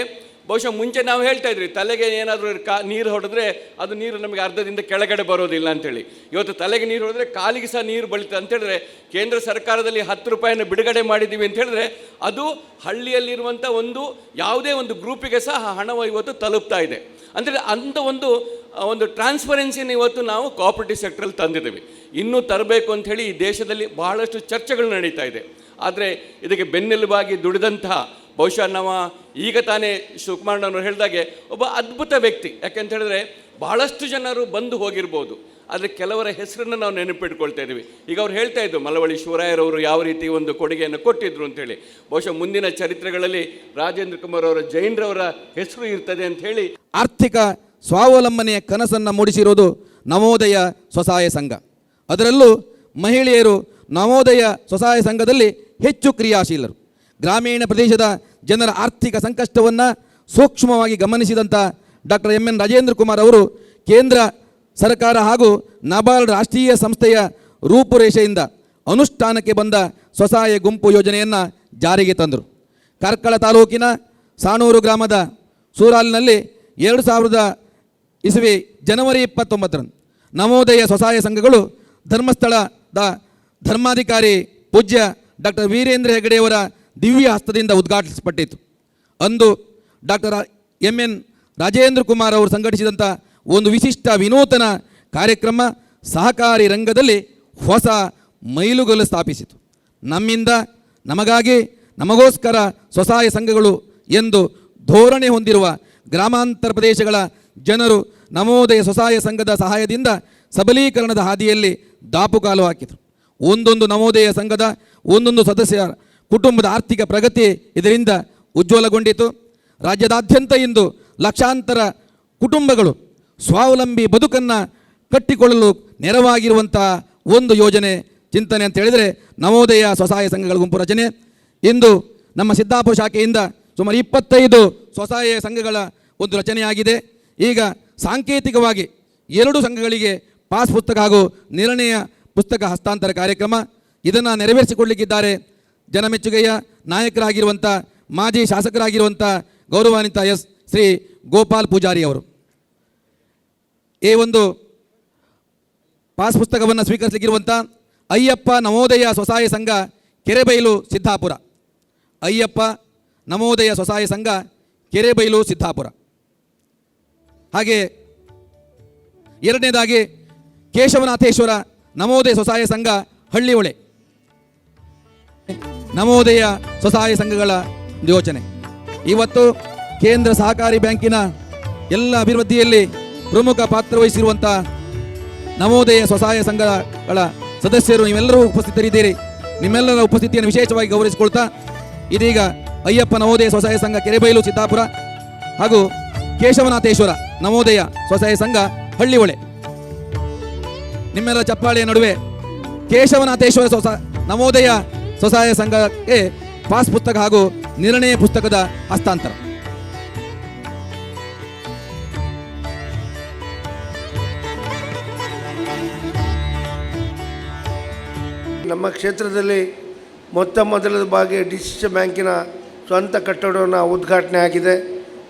ಬಹುಶಃ ಮುಂಚೆ ನಾವು ಹೇಳ್ತಾ ಇದ್ರಿ ತಲೆಗೆ ಏನಾದರೂ ನೀರು ಹೊಡೆದ್ರೆ ಅದು ನೀರು ನಮಗೆ ಅರ್ಧದಿಂದ ಕೆಳಗಡೆ ಬರೋದಿಲ್ಲ ಅಂಥೇಳಿ. ಇವತ್ತು ತಲೆಗೆ ನೀರು ಹೊಡೆದ್ರೆ ಕಾಲಿಗೆ ಸಹ ನೀರು ಬಳಿತದೆ ಅಂತೇಳಿದ್ರೆ, ಕೇಂದ್ರ ಸರ್ಕಾರದಲ್ಲಿ 10 ರೂಪಾಯಿಯನ್ನು ಬಿಡುಗಡೆ ಮಾಡಿದ್ದೀವಿ ಅಂತ ಹೇಳಿದ್ರೆ ಅದು ಹಳ್ಳಿಯಲ್ಲಿರುವಂಥ ಯಾವುದೇ ಒಂದು ಗ್ರೂಪಿಗೆ ಸಹ ಹಣವು ಇವತ್ತು ತಲುಪ್ತಾ ಇದೆ. ಅಂದರೆ ಅಂಥ ಒಂದು ಟ್ರಾನ್ಸ್ಪರೆನ್ಸಿನ ಇವತ್ತು ನಾವು ಕೋಆಪರೇಟಿವ್ ಸೆಕ್ಟ್ರಲ್ಲಿ ತಂದಿದ್ದೀವಿ. ಇನ್ನೂ ತರಬೇಕು ಅಂಥೇಳಿ ಈ ದೇಶದಲ್ಲಿ ಬಹಳಷ್ಟು ಚರ್ಚೆಗಳು ನಡೀತಾ ಇದೆ. ಆದರೆ ಇದಕ್ಕೆ ಬೆನ್ನೆಲುಬಾಗಿ ದುಡಿದಂತಹ ಬಹುಶಃ ನಾವು ಈಗ ತಾನೇ ಶಿವಕುಮಾರನವರು ಹೇಳಿದಾಗೆ ಒಬ್ಬ ಅದ್ಭುತ ವ್ಯಕ್ತಿ. ಯಾಕೆಂತ ಹೇಳಿದ್ರೆ ಬಹಳಷ್ಟು ಜನರು ಬಂದು ಹೋಗಿರ್ಬೋದು, ಆದರೆ ಕೆಲವರ ಹೆಸರನ್ನು ನಾವು ನೆನಪಿಟ್ಕೊಳ್ತಾ ಇದ್ದೀವಿ. ಈಗ ಅವ್ರು ಹೇಳ್ತಾ ಇದ್ರು ಮಳವಳ್ಳಿ ಶಿವರಾಯರವರು ಯಾವ ರೀತಿ ಒಂದು ಕೊಡುಗೆಯನ್ನು ಕೊಟ್ಟಿದ್ರು ಅಂತೇಳಿ. ಬಹುಶಃ ಮುಂದಿನ ಚರಿತ್ರೆಗಳಲ್ಲಿ ರಾಜೇಂದ್ರ ಕುಮಾರ್ ಅವರ ಜೈನ್ರವರ ಹೆಸರು ಇರ್ತದೆ ಅಂತ ಹೇಳಿ. ಆರ್ಥಿಕ ಸ್ವಾವಲಂಬನೆಯ ಕನಸನ್ನು ಮೂಡಿಸಿರೋದು ನವೋದಯ ಸ್ವಸಹಾಯ ಸಂಘ. ಅದರಲ್ಲೂ ಮಹಿಳೆಯರು ನವೋದಯ ಸ್ವಸಹಾಯ ಸಂಘದಲ್ಲಿ ಹೆಚ್ಚು ಕ್ರಿಯಾಶೀಲರು. ಗ್ರಾಮೀಣ ಪ್ರದೇಶದ ಜನರ ಆರ್ಥಿಕ ಸಂಕಷ್ಟವನ್ನು ಸೂಕ್ಷ್ಮವಾಗಿ ಗಮನಿಸಿದಂಥ ಡಾಕ್ಟರ್ ಎಂ.ಎನ್. ರಾಜೇಂದ್ರ ಕುಮಾರ್ ಅವರು ಕೇಂದ್ರ ಸರ್ಕಾರ ಹಾಗೂ ನಬಾರ್ಡ್ ರಾಷ್ಟ್ರೀಯ ಸಂಸ್ಥೆಯ ರೂಪುರೇಷೆಯಿಂದ ಅನುಷ್ಠಾನಕ್ಕೆ ಬಂದ ಸ್ವಸಹಾಯ ಗುಂಪು ಯೋಜನೆಯನ್ನು ಜಾರಿಗೆ ತಂದರು. ಕಾರ್ಕಳ ತಾಲೂಕಿನ ಸಾಣೂರು ಗ್ರಾಮದ ಸೂರಾಲಿನಲ್ಲಿ 2000 ಇಸವಿ ಜನವರಿ 29ರಂದು ನವೋದಯ ಸ್ವಸಹಾಯ ಸಂಘಗಳು ಧರ್ಮಸ್ಥಳದ ಧರ್ಮಾಧಿಕಾರಿ ಪೂಜ್ಯ ಡಾಕ್ಟರ್ ವೀರೇಂದ್ರ ಹೆಗಡೆಯವರ ದಿವ್ಯ ಹಸ್ತದಿಂದ ಉದ್ಘಾಟಿಸಲ್ಪಟ್ಟಿತು. ಅಂದು ಡಾಕ್ಟರ್ ಎಂ.ಎನ್. ರಾಜೇಂದ್ರ ಕುಮಾರ್ ಅವರು ಸಂಘಟಿಸಿದಂಥ ಒಂದು ವಿಶಿಷ್ಟ ವಿನೂತನ ಕಾರ್ಯಕ್ರಮ ಸಹಕಾರಿ ರಂಗದಲ್ಲಿ ಹೊಸ ಮೈಲುಗಲ್ಲು ಸ್ಥಾಪಿಸಿತು. ನಮ್ಮಿಂದ ನಮಗಾಗಿ ನಮಗೋಸ್ಕರ ಸ್ವಸಹಾಯ ಸಂಘಗಳು ಎಂದು ಧೋರಣೆ ಹೊಂದಿರುವ ಗ್ರಾಮಾಂತರ ಪ್ರದೇಶಗಳ ಜನರು ನವೋದಯ ಸ್ವಸಹಾಯ ಸಂಘದ ಸಹಾಯದಿಂದ ಸಬಲೀಕರಣದ ಹಾದಿಯಲ್ಲಿ ದಾಪುಗಾಲು ಹಾಕಿದರು. ಒಂದೊಂದು ನವೋದಯ ಸಂಘದ ಒಂದೊಂದು ಸದಸ್ಯರ ಕುಟುಂಬದ ಆರ್ಥಿಕ ಪ್ರಗತಿ ಇದರಿಂದ ಉಜ್ವಲಗೊಂಡಿತು. ರಾಜ್ಯದಾದ್ಯಂತ ಇಂದು ಲಕ್ಷಾಂತರ ಕುಟುಂಬಗಳು ಸ್ವಾವಲಂಬಿ ಬದುಕನ್ನು ಕಟ್ಟಿಕೊಳ್ಳಲು ನೆರವಾಗಿರುವಂಥ ಒಂದು ಯೋಜನೆ ಚಿಂತನೆ ಅಂತ ಹೇಳಿದರೆ ನವೋದಯ ಸ್ವಸಹಾಯ ಸಂಘಗಳ ಗುಂಪು ರಚನೆ. ಇಂದು ನಮ್ಮ ಸಿದ್ದಾಪುರ ಶಾಖೆಯಿಂದ ಸುಮಾರು 25 ಸ್ವಸಹಾಯ ಸಂಘಗಳ ಒಂದು ರಚನೆಯಾಗಿದೆ. ಈಗ ಸಾಂಕೇತಿಕವಾಗಿ 2 ಸಂಘಗಳಿಗೆ ಪಾಸ್ ಪುಸ್ತಕ ಹಾಗೂ ನಿರ್ಣಯ ಪುಸ್ತಕ ಹಸ್ತಾಂತರ ಕಾರ್ಯಕ್ರಮ ಇದನ್ನು ನೆರವೇರಿಸಿಕೊಳ್ಳಲಿಕ್ಕಿದ್ದಾರೆ ಜನಮೆಚ್ಚುಗೆಯ ನಾಯಕರಾಗಿರುವಂಥ ಮಾಜಿ ಶಾಸಕರಾಗಿರುವಂಥ ಗೌರವಾನ್ವಿತ ಶ್ರೀ ಗೋಪಾಲ್ ಪೂಜಾರಿ ಅವರು. ಈ ಒಂದು ಪಾಸ್ ಪುಸ್ತಕವನ್ನು ಸ್ವೀಕರಿಸಲಿಕ್ಕಿರುವಂಥ ಅಯ್ಯಪ್ಪ ನವೋದಯ ಸ್ವಸಹಾಯ ಸಂಘ ಕೆರೆಬೈಲು ಸಿದ್ದಾಪುರ. ಅಯ್ಯಪ್ಪ ನವೋದಯ ಸ್ವಸಹಾಯ ಸಂಘ ಕೆರೆಬೈಲು ಸಿದ್ದಾಪುರ. ಹಾಗೆ ಎರಡನೇದಾಗಿ ಕೇಶವನಾಥೇಶ್ವರ ನವೋದಯ ಸ್ವಸಹಾಯ ಸಂಘ ಹಳ್ಳಿಹೊಳೆ. ನವೋದಯ ಸ್ವಸಹಾಯ ಸಂಘಗಳ ಯೋಜನೆ ಇವತ್ತು ಕೇಂದ್ರ ಸಹಕಾರಿ ಬ್ಯಾಂಕಿನ ಎಲ್ಲ ಅಭಿವೃದ್ಧಿಯಲ್ಲಿ ಪ್ರಮುಖ ಪಾತ್ರ ವಹಿಸಿರುವಂಥ ನವೋದಯ ಸ್ವಸಹಾಯ ಸಂಘಗಳ ಸದಸ್ಯರು ನೀವೆಲ್ಲರೂ ಉಪಸ್ಥಿತರಿದ್ದೀರಿ. ನಿಮ್ಮೆಲ್ಲರ ಉಪಸ್ಥಿತಿಯನ್ನು ವಿಶೇಷವಾಗಿ ಗೌರವಿಸಿಕೊಳ್ತಾ ಇದೀಗ ಅಯ್ಯಪ್ಪ ನವೋದಯ ಸ್ವಸಹಾಯ ಸಂಘ ಕೆರೆಬೈಲು ಸಿದ್ದಾಪುರ ಹಾಗೂ ಕೇಶವನಾಥೇಶ್ವರ ನವೋದಯ ಸ್ವಸಹಾಯ ಸಂಘ ಹಳ್ಳಿಹೊಳೆ ನಿಮ್ಮೆಲ್ಲ ಚಪ್ಪಾಳೆಯ ನಡುವೆ ಕೇಶವನಾಥೇಶ್ವರ ನವೋದಯ ಸ್ವಸಹಾಯ ಸಂಘಕ್ಕೆ ಪಾಸ್ ಪುಸ್ತಕ ಹಾಗೂ ನಿರ್ಣಯ ಪುಸ್ತಕದ ಹಸ್ತಾಂತರ. ನಮ್ಮ ಕ್ಷೇತ್ರದಲ್ಲಿ ಮೊದಲ ಬಾರಿ ಡಿಸಿಸಿ ಬ್ಯಾಂಕಿನ ಸ್ವಂತ ಕಟ್ಟಡವನ್ನು ಉದ್ಘಾಟನೆ ಆಗಿದೆ.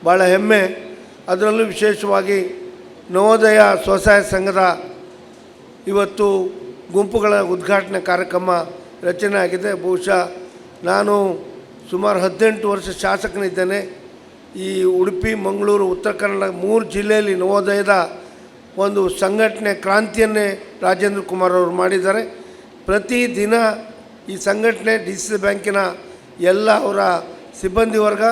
ಭಾಳ ಹೆಮ್ಮೆ. ಅದರಲ್ಲೂ ವಿಶೇಷವಾಗಿ ನವೋದಯ ಸ್ವಸಹಾಯ ಸಂಘದ ಇವತ್ತು ಗುಂಪುಗಳ ಉದ್ಘಾಟನೆ ಕಾರ್ಯಕ್ರಮ ರಚನೆ ಆಗಿದೆ. ಬಹುಶಃ ನಾನು ಸುಮಾರು 18 ವರ್ಷ ಶಾಸಕನಿದ್ದೇನೆ. ಈ ಉಡುಪಿ, ಮಂಗಳೂರು, ಉತ್ತರ ಕನ್ನಡ 3 ಜಿಲ್ಲೆಯಲ್ಲಿ ನವೋದಯದ ಒಂದು ಸಂಘಟನೆ ಕ್ರಾಂತಿಯನ್ನೇ ರಾಜೇಂದ್ರ ಕುಮಾರ್ ಅವರು ಮಾಡಿದ್ದಾರೆ. ಪ್ರತಿದಿನ ಈ ಸಂಘಟನೆ ಡಿಸಿಸಿ ಬ್ಯಾಂಕಿನ ಎಲ್ಲ ಅವರ ಸಿಬ್ಬಂದಿ ವರ್ಗ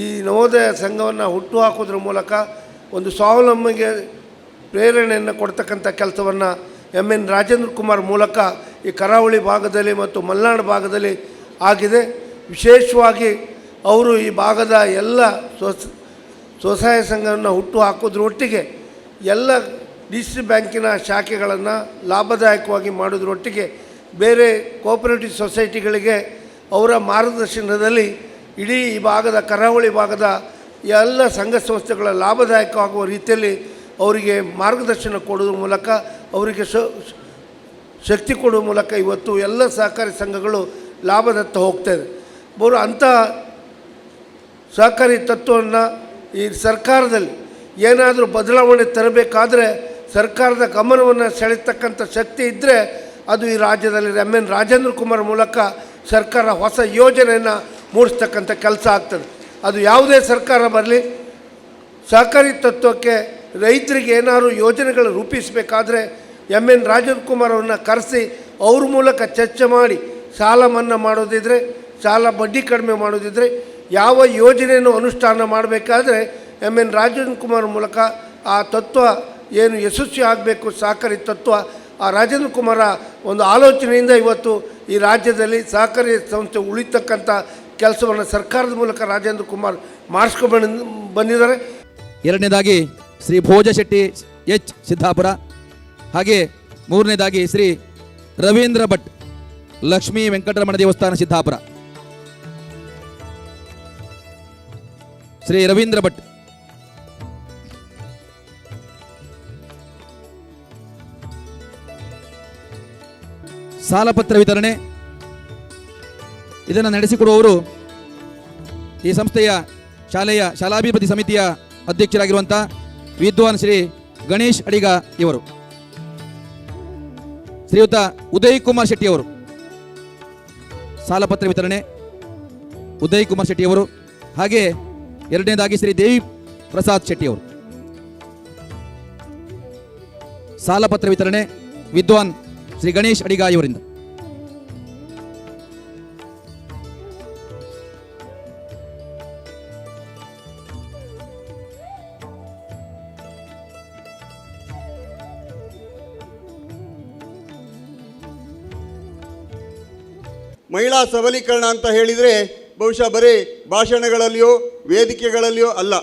ಈ ನವೋದಯ ಸಂಘವನ್ನು ಹುಟ್ಟುಹಾಕೋದ್ರ ಮೂಲಕ ಒಂದು ಸ್ವಾವಲಂಬನೆಗೆ ಪ್ರೇರಣೆಯನ್ನು ಕೊಡ್ತಕ್ಕಂಥ ಕೆಲಸವನ್ನು ಎಂ.ಎನ್. ರಾಜೇಂದ್ರ ಕುಮಾರ್ ಮೂಲಕ ಈ ಕರಾವಳಿ ಭಾಗದಲ್ಲಿ ಮತ್ತು ಮಲೆನಾಡು ಭಾಗದಲ್ಲಿ ಆಗಿದೆ. ವಿಶೇಷವಾಗಿ ಅವರು ಈ ಭಾಗದ ಎಲ್ಲ ಸ್ವಸಹಾಯ ಸಂಘವನ್ನು ಹುಟ್ಟು ಹಾಕೋದ್ರ ಒಟ್ಟಿಗೆ ಎಲ್ಲ ಡಿಸ್ಟ್ರಿಕ್ಟ್ ಬ್ಯಾಂಕಿನ ಶಾಖೆಗಳನ್ನು ಲಾಭದಾಯಕವಾಗಿ ಮಾಡೋದ್ರೊಟ್ಟಿಗೆ ಬೇರೆ ಕೋಆಪರೇಟಿವ್ ಸೊಸೈಟಿಗಳಿಗೆ ಅವರ ಮಾರ್ಗದರ್ಶನದಲ್ಲಿ ಇಡೀ ಈ ಭಾಗದ ಕರಾವಳಿ ಭಾಗದ ಎಲ್ಲ ಸಂಘ ಸಂಸ್ಥೆಗಳ ಲಾಭದಾಯಕವಾಗುವ ರೀತಿಯಲ್ಲಿ ಅವರಿಗೆ ಮಾರ್ಗದರ್ಶನ ಕೊಡೋದ್ರ ಮೂಲಕ ಅವರಿಗೆ ಶಕ್ತಿ ಕೊಡುವ ಮೂಲಕ ಇವತ್ತು ಎಲ್ಲ ಸಹಕಾರಿ ಸಂಘಗಳು ಲಾಭದತ್ತ ಹೋಗ್ತಾಯಿದೆ. ಅವರು ಅಂಥ ಸಹಕಾರಿ ತತ್ವವನ್ನು ಈ ಸರ್ಕಾರದಲ್ಲಿ ಏನಾದರೂ ಬದಲಾವಣೆ ತರಬೇಕಾದ್ರೆ ಸರ್ಕಾರದ ಗಮನವನ್ನು ಸೆಳೆತಕ್ಕಂಥ ಶಕ್ತಿ ಇದ್ದರೆ ಅದು ಈ ರಾಜ್ಯದಲ್ಲಿ ಎನ್ ರಾಜೇಂದ್ರ ಕುಮಾರ್ ಮೂಲಕ ಸರ್ಕಾರ ಹೊಸ ಯೋಜನೆಯನ್ನು ಮೂಡಿಸ್ತಕ್ಕಂಥ ಕೆಲಸ ಆಗ್ತದೆ. ಅದು ಯಾವುದೇ ಸರ್ಕಾರ ಬರಲಿ, ಸಹಕಾರಿ ತತ್ವಕ್ಕೆ ರೈತರಿಗೆ ಏನಾದರೂ ಯೋಜನೆಗಳು ರೂಪಿಸಬೇಕಾದ್ರೆ ಎನ್ ರಾಜೇಂದ್ರ ಕುಮಾರ್ ಅವರನ್ನು ಕರೆಸಿ ಅವ್ರ ಮೂಲಕ ಚರ್ಚೆ ಮಾಡಿ ಸಾಲ ಮನ್ನಾ ಮಾಡೋದಿದ್ರೆ, ಸಾಲ ಬಡ್ಡಿ ಕಡಿಮೆ ಮಾಡೋದಿದ್ರೆ, ಯಾವ ಯೋಜನೆಯನ್ನು ಅನುಷ್ಠಾನ ಮಾಡಬೇಕಾದ್ರೆ ಎನ್ ರಾಜೇಂದ್ರ ಕುಮಾರ್ ಮೂಲಕ ಆ ತತ್ವ ಏನು ಯಶಸ್ವಿ ಆಗಬೇಕು ಸಹಕಾರಿ ತತ್ವ, ಆ ರಾಜೇಂದ್ರ ಕುಮಾರ ಒಂದು ಆಲೋಚನೆಯಿಂದ ಇವತ್ತು ಈ ರಾಜ್ಯದಲ್ಲಿ ಸಹಕಾರಿ ಸಂಸ್ಥೆ ಉಳಿತಕ್ಕಂಥ ಕೆಲಸವನ್ನು ಸರ್ಕಾರದ ಮೂಲಕ ರಾಜೇಂದ್ರ ಕುಮಾರ್ ಮಾಡಿಸ್ಕೊಂಡು ಬಂದಿದ್ದಾರೆ. ಎರಡನೇದಾಗಿ ಶ್ರೀ ಭೋಜ ಶೆಟ್ಟಿ ಎಚ್ ಸಿದ್ದಾಪುರ, ಹಾಗೆ ಮೂರನೇದಾಗಿ ಶ್ರೀ ರವೀಂದ್ರ ಭಟ್ ಲಕ್ಷ್ಮೀ ವೆಂಕಟರಮಣ ದೇವಸ್ಥಾನ ಸಿದ್ದಾಪುರ. ಶ್ರೀ ರವೀಂದ್ರ ಭಟ್ ಸಾಲಪತ್ರ ವಿತರಣೆ ಇದನ್ನು ನಡೆಸಿಕೊಡುವವರು ಈ ಸಂಸ್ಥೆಯ ಶಾಲಾಭಿವೃದ್ಧಿ ಸಮಿತಿಯ ಅಧ್ಯಕ್ಷರಾಗಿರುವಂಥ ವಿದ್ವಾನ್ ಶ್ರೀ ಗಣೇಶ್ ಅಡಿಗ ಇವರು. ಶ್ರೀಯುತ ಉದಯ್ ಕುಮಾರ್ ಶೆಟ್ಟಿಯವರು ಸಾಲಪತ್ರ ವಿತರಣೆ ಉದಯ್ ಕುಮಾರ್ ಶೆಟ್ಟಿಯವರು. ಹಾಗೆ ಎರಡನೇದಾಗಿ ಶ್ರೀ ದೇವಿ ಪ್ರಸಾದ್ ಶೆಟ್ಟಿಯವರು ಸಾಲಪತ್ರ ವಿತರಣೆ ವಿದ್ವಾನ್ ಶ್ರೀ ಗಣೇಶ್ ಅಡಿಗ ಇವರಿಂದ. ಮಹಿಳಾ ಸಬಲೀಕರಣ ಅಂತ ಹೇಳಿದರೆ ಬಹುಶಃ ಬರೀ ಭಾಷಣಗಳಲ್ಲಿಯೋ ವೇದಿಕೆಗಳಲ್ಲಿಯೋ ಅಲ್ಲ,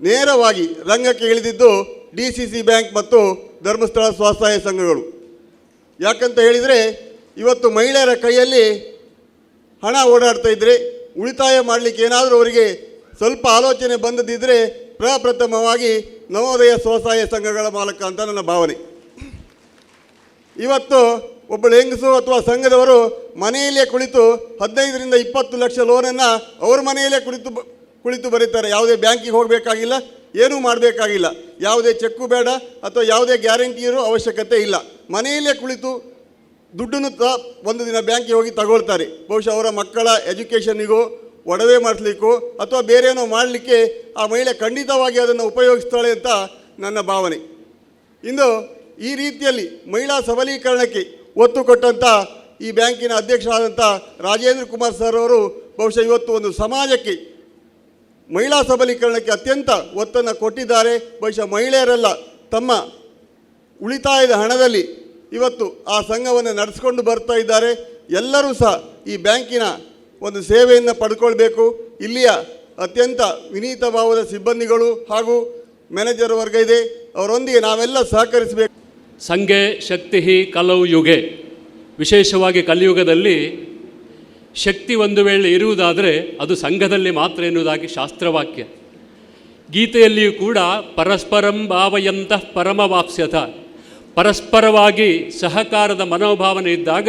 ನೇರವಾಗಿ ರಂಗಕ್ಕೆ ಇಳಿದಿದ್ದು DCC ಬ್ಯಾಂಕ್ ಮತ್ತು ಧರ್ಮಸ್ಥಳ ಸ್ವಸಹಾಯ ಸಂಘಗಳು. ಯಾಕಂತ ಹೇಳಿದರೆ ಇವತ್ತು ಮಹಿಳೆಯರ ಕೈಯಲ್ಲಿ ಹಣ ಓಡಾಡ್ತಾ ಇದ್ದರೆ, ಉಳಿತಾಯ ಮಾಡಲಿಕ್ಕೆ ಏನಾದರೂ ಅವರಿಗೆ ಸ್ವಲ್ಪ ಆಲೋಚನೆ ಬಂದದಿದ್ದರೆ ಪ್ರಪ್ರಥಮವಾಗಿ ನವೋದಯ ಸ್ವಸಹಾಯ ಸಂಘಗಳ ಮೂಲಕ ಅಂತ ನನ್ನ ಭಾವನೆ. ಇವತ್ತು ಒಬ್ಬಳು ಹೆಂಗಸು ಅಥವಾ ಸಂಘದವರು ಮನೆಯಲ್ಲೇ ಕುಳಿತು 15ರಿಂದ 20 ಲಕ್ಷ ಲೋನನ್ನು ಅವ್ರ ಮನೆಯಲ್ಲೇ ಕುಳಿತು ಬರೀತಾರೆ. ಯಾವುದೇ ಬ್ಯಾಂಕಿಗೆ ಹೋಗಬೇಕಾಗಿಲ್ಲ, ಏನೂ ಮಾಡಬೇಕಾಗಿಲ್ಲ, ಯಾವುದೇ ಚೆಕ್ಕು ಬೇಡ ಅಥವಾ ಯಾವುದೇ ಗ್ಯಾರಂಟಿಯರು ಅವಶ್ಯಕತೆ ಇಲ್ಲ. ಮನೆಯಲ್ಲೇ ಕುಳಿತು ದುಡ್ಡನ್ನು ಒಂದು ದಿನ ಬ್ಯಾಂಕಿಗೆ ಹೋಗಿ ತಗೊಳ್ತಾರೆ. ಬಹುಶಃ ಅವರ ಮಕ್ಕಳ ಎಜುಕೇಷನ್ನಿಗೋ ಒಡವೆ ಮಾಡಿಸ್ಲಿಕ್ಕೋ ಅಥವಾ ಬೇರೇನೋ ಮಾಡಲಿಕ್ಕೆ ಆ ಮಹಿಳೆ ಖಂಡಿತವಾಗಿ ಅದನ್ನು ಉಪಯೋಗಿಸ್ತಾಳೆ ಅಂತ ನನ್ನ ಭಾವನೆ. ಇಂದು ಈ ರೀತಿಯಲ್ಲಿ ಮಹಿಳಾ ಸಬಲೀಕರಣಕ್ಕೆ ಒತ್ತು ಕೊಟ್ಟಂಥ ಈ ಬ್ಯಾಂಕಿನ ಅಧ್ಯಕ್ಷರಾದಂಥ ರಾಜೇಂದ್ರ ಕುಮಾರ್ ಸರ್ ಅವರು ಬಹುಶಃ ಇವತ್ತು ಒಂದು ಸಮಾಜಕ್ಕೆ ಮಹಿಳಾ ಸಬಲೀಕರಣಕ್ಕೆ ಅತ್ಯಂತ ಒತ್ತನ್ನು ಕೊಟ್ಟಿದ್ದಾರೆ. ಬಹುಶಃ ಮಹಿಳೆಯರೆಲ್ಲ ತಮ್ಮ ಉಳಿತಾಯದ ಹಣದಲ್ಲಿ ಇವತ್ತು ಆ ಸಂಘವನ್ನು ನಡೆಸ್ಕೊಂಡು ಬರ್ತಾ ಇದ್ದಾರೆ. ಎಲ್ಲರೂ ಸಹ ಈ ಬ್ಯಾಂಕಿನ ಒಂದು ಸೇವೆಯನ್ನು ಪಡ್ಕೊಳ್ಬೇಕು. ಇಲ್ಲಿಯ ಅತ್ಯಂತ ವಿನೀತ ಭಾವದ ಸಿಬ್ಬಂದಿಗಳು ಹಾಗೂ ಮ್ಯಾನೇಜರ್ ವರ್ಗ ಇದೆ, ಅವರೊಂದಿಗೆ ನಾವೆಲ್ಲ ಸಹಕರಿಸಬೇಕು. ಸಂಘೆ ಶಕ್ತಿ ಕಲೌ ಯುಗೆ, ವಿಶೇಷವಾಗಿ ಕಲಿಯುಗದಲ್ಲಿ ಶಕ್ತಿ ಒಂದು ವೇಳೆ ಇರುವುದಾದರೆ ಅದು ಸಂಘದಲ್ಲಿ ಮಾತ್ರ ಎನ್ನುವುದಾಗಿ ಶಾಸ್ತ್ರವಾಕ್ಯ. ಗೀತೆಯಲ್ಲಿಯೂ ಕೂಡ ಪರಸ್ಪರಂ ಭಾವಯಂತಃ ಪರಮವಾಪ್ಸ್ಯಥ, ಪರಸ್ಪರವಾಗಿ ಸಹಕಾರದ ಮನೋಭಾವನೆ ಇದ್ದಾಗ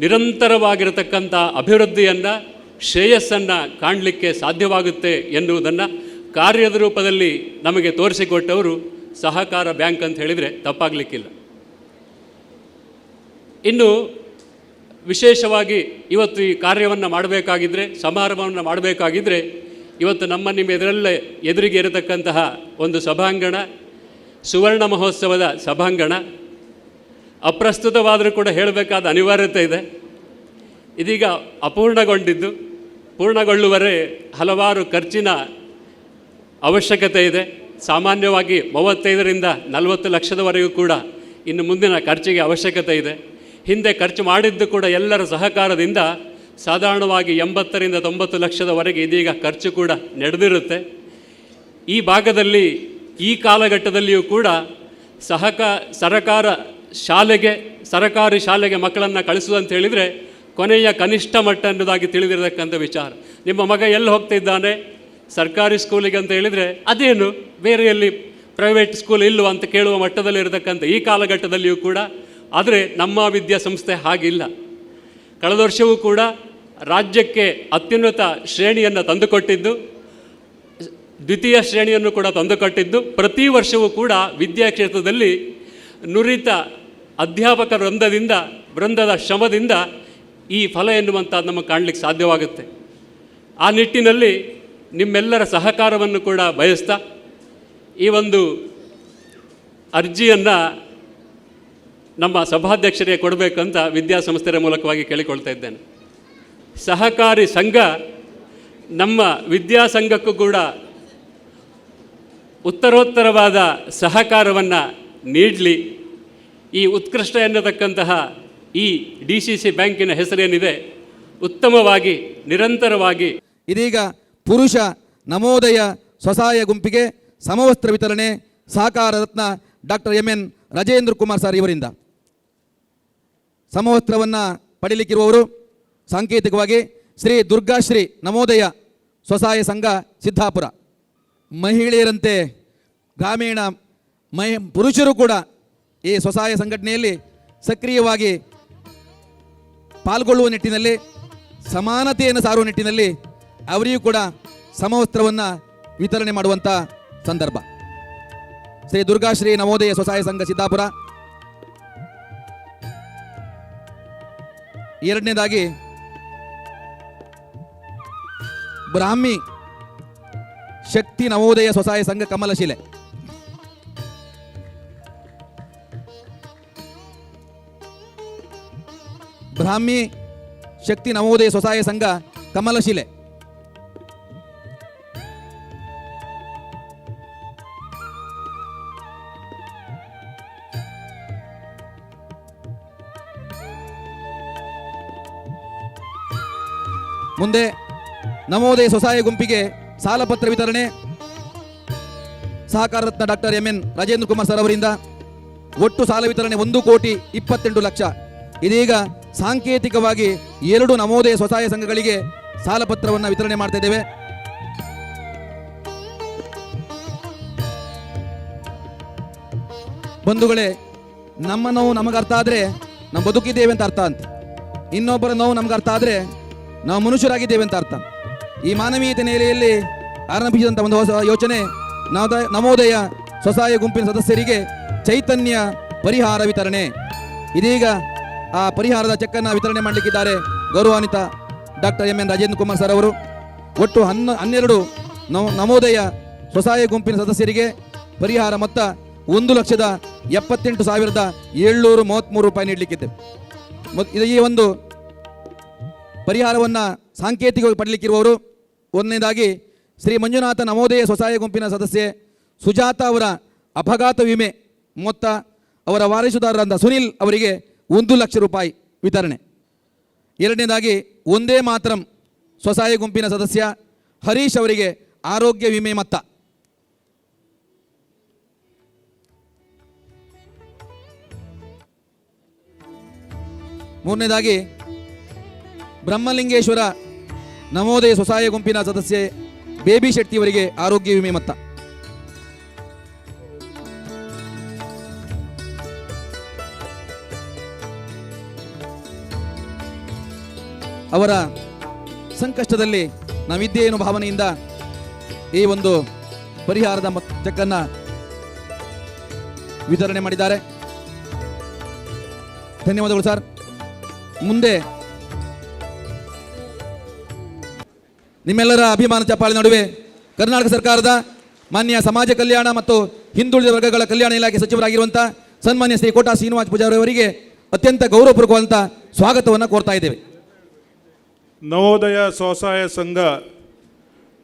ನಿರಂತರವಾಗಿರತಕ್ಕಂಥ ಅಭಿವೃದ್ಧಿಯನ್ನು ಶ್ರೇಯಸ್ಸನ್ನು ಕಾಣಲಿಕ್ಕೆ ಸಾಧ್ಯವಾಗುತ್ತೆ ಎನ್ನುವುದನ್ನು ಕಾರ್ಯದ ರೂಪದಲ್ಲಿ ನಮಗೆ ತೋರಿಸಿಕೊಟ್ಟವರು ಸಹಕಾರ ಬ್ಯಾಂಕ್ ಅಂತ ಹೇಳಿದರೆ ತಪ್ಪಾಗಲಿಕ್ಕಿಲ್ಲ. ಇನ್ನು ವಿಶೇಷವಾಗಿ ಇವತ್ತು ಈ ಕಾರ್ಯವನ್ನು ಮಾಡಬೇಕಾಗಿದ್ದರೆ, ಸಮಾರಂಭವನ್ನು ಮಾಡಬೇಕಾಗಿದ್ದರೆ, ಇವತ್ತು ನಿಮ್ಮ ಎದುರಿಗೆ ಇರತಕ್ಕಂತಹ ಒಂದು ಸಭಾಂಗಣ, ಸುವರ್ಣ ಮಹೋತ್ಸವದ ಸಭಾಂಗಣ ಅಪ್ರಸ್ತುತವಾದರೂ ಕೂಡ ಹೇಳಬೇಕಾದ ಅನಿವಾರ್ಯತೆ ಇದೆ. ಇದೀಗ ಅಪೂರ್ಣಗೊಂಡಿದ್ದು, ಪೂರ್ಣಗೊಳ್ಳುವರೆ ಹಲವಾರು ಖರ್ಚಿನ ಅವಶ್ಯಕತೆ ಇದೆ. ಸಾಮಾನ್ಯವಾಗಿ 35ರಿಂದ 40 ಲಕ್ಷದವರೆಗೂ ಕೂಡ ಇನ್ನು ಮುಂದಿನ ಖರ್ಚಿಗೆ ಅವಶ್ಯಕತೆ ಇದೆ. ಹಿಂದೆ ಖರ್ಚು ಮಾಡಿದ್ದು ಕೂಡ ಎಲ್ಲರ ಸಹಕಾರದಿಂದ ಸಾಧಾರಣವಾಗಿ 80ರಿಂದ 90 ಲಕ್ಷದವರೆಗೆ ಇದೀಗ ಖರ್ಚು ಕೂಡ ನಡೆದಿರುತ್ತೆ. ಈ ಭಾಗದಲ್ಲಿ ಈ ಕಾಲಘಟ್ಟದಲ್ಲಿಯೂ ಕೂಡ ಸರಕಾರಿ ಶಾಲೆಗೆ ಮಕ್ಕಳನ್ನು ಕಳಿಸುವುದಂತ ಹೇಳಿದರೆ ಕೊನೆಯ ಕನಿಷ್ಠ ಮಟ್ಟ ಅನ್ನೋದಾಗಿ ತಿಳಿದಿರತಕ್ಕಂಥ ವಿಚಾರ. ನಿಮ್ಮ ಮಗ ಎಲ್ಲಿ ಹೋಗ್ತಿದ್ದಾನೆ, ಸರ್ಕಾರಿ ಸ್ಕೂಲಿಗೆ ಅಂತ ಹೇಳಿದರೆ ಅದೇನು ಬೇರೆ ಎಲ್ಲಿ ಪ್ರೈವೇಟ್ ಸ್ಕೂಲ್ ಇಲ್ಲವ ಅಂತ ಕೇಳುವ ಮಟ್ಟದಲ್ಲಿ ಇರತಕ್ಕಂಥ ಈ ಕಾಲಘಟ್ಟದಲ್ಲಿಯೂ ಕೂಡ. ಆದರೆ ನಮ್ಮ ವಿದ್ಯಾಸಂಸ್ಥೆ ಹಾಗಿಲ್ಲ. ಕಳೆದ ವರ್ಷವೂ ಕೂಡ ರಾಜ್ಯಕ್ಕೆ ಅತ್ಯುನ್ನತ ಶ್ರೇಣಿಯನ್ನು ತಂದುಕೊಟ್ಟಿದ್ದು, ದ್ವಿತೀಯ ಶ್ರೇಣಿಯನ್ನು ಕೂಡ ತಂದುಕೊಟ್ಟಿದ್ದು, ಪ್ರತಿ ವರ್ಷವೂ ಕೂಡ ವಿದ್ಯಾಕ್ಷೇತ್ರದಲ್ಲಿ ನುರಿತ ಅಧ್ಯಾಪಕ ವೃಂದದ ಶ್ರಮದಿಂದ ಈ ಫಲ ಎನ್ನುವಂಥದ್ದು ನಮಗೆ ಕಾಣಲಿಕ್ಕೆ ಸಾಧ್ಯವಾಗುತ್ತೆ. ಆ ನಿಟ್ಟಿನಲ್ಲಿ ನಿಮ್ಮೆಲ್ಲರ ಸಹಕಾರವನ್ನು ಕೂಡ ಬಯಸ್ತಾ ಈ ಒಂದು ಅರ್ಜಿಯನ್ನು ನಮ್ಮ ಸಭಾಧ್ಯಕ್ಷರಿಗೆ ಕೊಡಬೇಕಂತ ವಿದ್ಯಾಸಂಸ್ಥೆಯ ಮೂಲಕವಾಗಿ ಕೇಳಿಕೊಳ್ತಾ ಇದ್ದೇನೆ. ಸಹಕಾರಿ ಸಂಘ ನಮ್ಮ ವಿದ್ಯಾಸಂಘಕ್ಕೂ ಕೂಡ ಉತ್ತರೋತ್ತರವಾದ ಸಹಕಾರವನ್ನು ನೀಡಲಿ. ಈ ಉತ್ಕೃಷ್ಟ ಎನ್ನತಕ್ಕಂತಹ ಈ DCC ಬ್ಯಾಂಕಿನ ಹೆಸರೇನಿದೆ ಉತ್ತಮವಾಗಿ ನಿರಂತರವಾಗಿ. ಇದೀಗ ಪುರುಷ ನವೋದಯ ಸ್ವಸಹಾಯ ಗುಂಪಿಗೆ ಸಮವಸ್ತ್ರ ವಿತರಣೆ ಸಹಕಾರ ರತ್ನ doctor MN Rajendra Kumar sir ಇವರಿಂದ. ಸಮವಸ್ತ್ರವನ್ನು ಪಡೀಲಿಕ್ಕಿರುವವರು ಸಾಂಕೇತಿಕವಾಗಿ ಶ್ರೀ ದುರ್ಗಾಶ್ರೀ ನವೋದಯ ಸ್ವಸಹಾಯ ಸಂಘ ಸಿದ್ದಾಪುರ. ಮಹಿಳೆಯರಂತೆ ಗ್ರಾಮೀಣ ಪುರುಷರು ಕೂಡ ಈ ಸ್ವಸಹಾಯ ಸಂಘಟನೆಯಲ್ಲಿ ಸಕ್ರಿಯವಾಗಿ ಪಾಲ್ಗೊಳ್ಳುವ ನಿಟ್ಟಿನಲ್ಲಿ, ಸಮಾನತೆಯನ್ನು ಸಾರುವ ನಿಟ್ಟಿನಲ್ಲಿ ಅವರಿಗೂ ಕೂಡ ಸಮವಸ್ತ್ರವನ್ನು ವಿತರಣೆ ಮಾಡುವಂಥ ಸಂದರ್ಭ. ಶ್ರೀ ದುರ್ಗಾಶ್ರೀ ನವೋದಯ ಸ್ವಸಹಾಯ ಸಂಘ ಸಿದ್ದಾಪುರ. ಎರಡನೇದಾಗಿ ಬ್ರಾಹ್ಮಿ ಶಕ್ತಿ ನವೋದಯ ಸ್ವಸಹಾಯ ಸಂಘ ಕಮಲಶಿಲೆ. ಬ್ರಾಹ್ಮಿ ಶಕ್ತಿ ನವೋದಯ ಸ್ವಸಹಾಯ ಸಂಘ ಕಮಲಶಿಲೆ. ಮುಂದೆ ನವೋದಯ ಸ್ವಸಹಾಯ ಗುಂಪಿಗೆ ಸಾಲಪತ್ರ ವಿತರಣೆ ಸಹಕಾರ ರತ್ನ doctor MN Rajendra Kumar sir ಅವರಿಂದ. ಒಟ್ಟು ಸಾಲ ವಿತರಣೆ 1,28,00,000. ಇದೀಗ ಸಾಂಕೇತಿಕವಾಗಿ 2 ನವೋದಯ ಸ್ವಸಹಾಯ ಸಂಘಗಳಿಗೆ ಸಾಲಪತ್ರವನ್ನು ವಿತರಣೆ ಮಾಡ್ತಾ ಇದ್ದೇವೆ. ಬಂಧುಗಳೇ, ನಮ್ಮ ನೋವು ನಮಗೆ ಅರ್ಥ ಆದರೆ ನಾವು ಬದುಕಿದ್ದೇವೆ ಅಂತ ಅರ್ಥ ಅಂತ. ಇನ್ನೊಬ್ಬರ ನೋವು ನಮ್ಗೆ ಅರ್ಥ ಆದರೆ ನಾವು ಮನುಷ್ಯರಾಗಿದ್ದೇವೆ ಅಂತ ಅರ್ಥ. ಈ ಮಾನವೀಯತೆ ನೆಲೆಯಲ್ಲಿ ಆರಂಭಿಸಿದಂಥ ಒಂದು ಹೊಸ ಯೋಚನೆ ನವೋದಯ ಸ್ವಸಹಾಯ ಗುಂಪಿನ ಸದಸ್ಯರಿಗೆ ಚೈತನ್ಯ ಪರಿಹಾರ ವಿತರಣೆ. ಇದೀಗ ಆ ಪರಿಹಾರದ ಚೆಕ್ಕನ್ನು ವಿತರಣೆ ಮಾಡಲಿಕ್ಕಿದ್ದಾರೆ ಗೌರವಾನ್ವಿತ doctor MN Rajendra Kumar sir ಅವರು. ಒಟ್ಟು 12 ನವೋದಯ ಸ್ವಸಹಾಯ ಗುಂಪಿನ ಸದಸ್ಯರಿಗೆ ಪರಿಹಾರ ಮೊತ್ತ 1,78,733 ರೂಪಾಯಿ ನೀಡಲಿಕ್ಕಿದೆ. ಈ ಒಂದು ಪರಿಹಾರವನ್ನು ಸಾಂಕೇತಿಕವಾಗಿ ಪಡೆಯಲಿಕ್ಕಿರುವವರು ಒಂದನೇದಾಗಿ ಶ್ರೀ ಮಂಜುನಾಥ ನವೋದಯ ಸ್ವಸಹಾಯ ಗುಂಪಿನ ಸದಸ್ಯೆ ಸುಜಾತ ಅವರ ಅಪಘಾತ ವಿಮೆ ಮೊತ್ತ ಅವರ ವಾರಸುದಾರರಾದ ಸುನಿಲ್ ಅವರಿಗೆ 1,00,000 ರೂಪಾಯಿ ವಿತರಣೆ. ಎರಡನೇದಾಗಿ ಒಂದೇ ಮಾತರಂ ಸ್ವಸಹಾಯ ಗುಂಪಿನ ಸದಸ್ಯ ಹರೀಶ್ ಅವರಿಗೆ ಆರೋಗ್ಯ ವಿಮೆ ಮೊತ್ತ. ಮೂರನೇದಾಗಿ ಬ್ರಹ್ಮಲಿಂಗೇಶ್ವರ ನವೋದಯ ಸ್ವಸಹಾಯ ಗುಂಪಿನ ಸದಸ್ಯೆ ಬೇಬಿ ಶೆಟ್ಟಿ ಅವರಿಗೆ ಆರೋಗ್ಯ ವಿಮೆ ಮೊತ್ತ. ಅವರ ಸಂಕಷ್ಟದಲ್ಲಿ ನಾವಿದ್ದೇ ಎನ್ನುವ ಭಾವನೆಯಿಂದ ಈ ಒಂದು ಪರಿಹಾರದ ಚೆಕ್ಕನ್ನು ವಿತರಣೆ ಮಾಡಿದ್ದಾರೆ. ಧನ್ಯವಾದಗಳು ಸರ್. ಮುಂದೆ ನಿಮ್ಮೆಲ್ಲರ ಅಭಿಮಾನ ಚಪ್ಪಾಳೆ ನಡುವೆ ಕರ್ನಾಟಕ ಸರ್ಕಾರದ ಮಾನ್ಯ ಸಮಾಜ ಕಲ್ಯಾಣ ಮತ್ತು ಹಿಂದುಳಿದ ವರ್ಗಗಳ ಕಲ್ಯಾಣ ಇಲಾಖೆ ಸಚಿವರಾಗಿರುವಂಥ ಸನ್ಮಾನ್ಯ ಶ್ರೀ ಕೋಟಾ ಶ್ರೀನಿವಾಸ ಪೂಜಾರಿ ಅವರಿಗೆ ಅತ್ಯಂತ ಗೌರವಪೂರ್ವಕವಾದಂಥ ಸ್ವಾಗತವನ್ನು ಕೋರ್ತಾ ಇದ್ದೇವೆ. ನವೋದಯ ಸ್ವಸಹಾಯ ಸಂಘ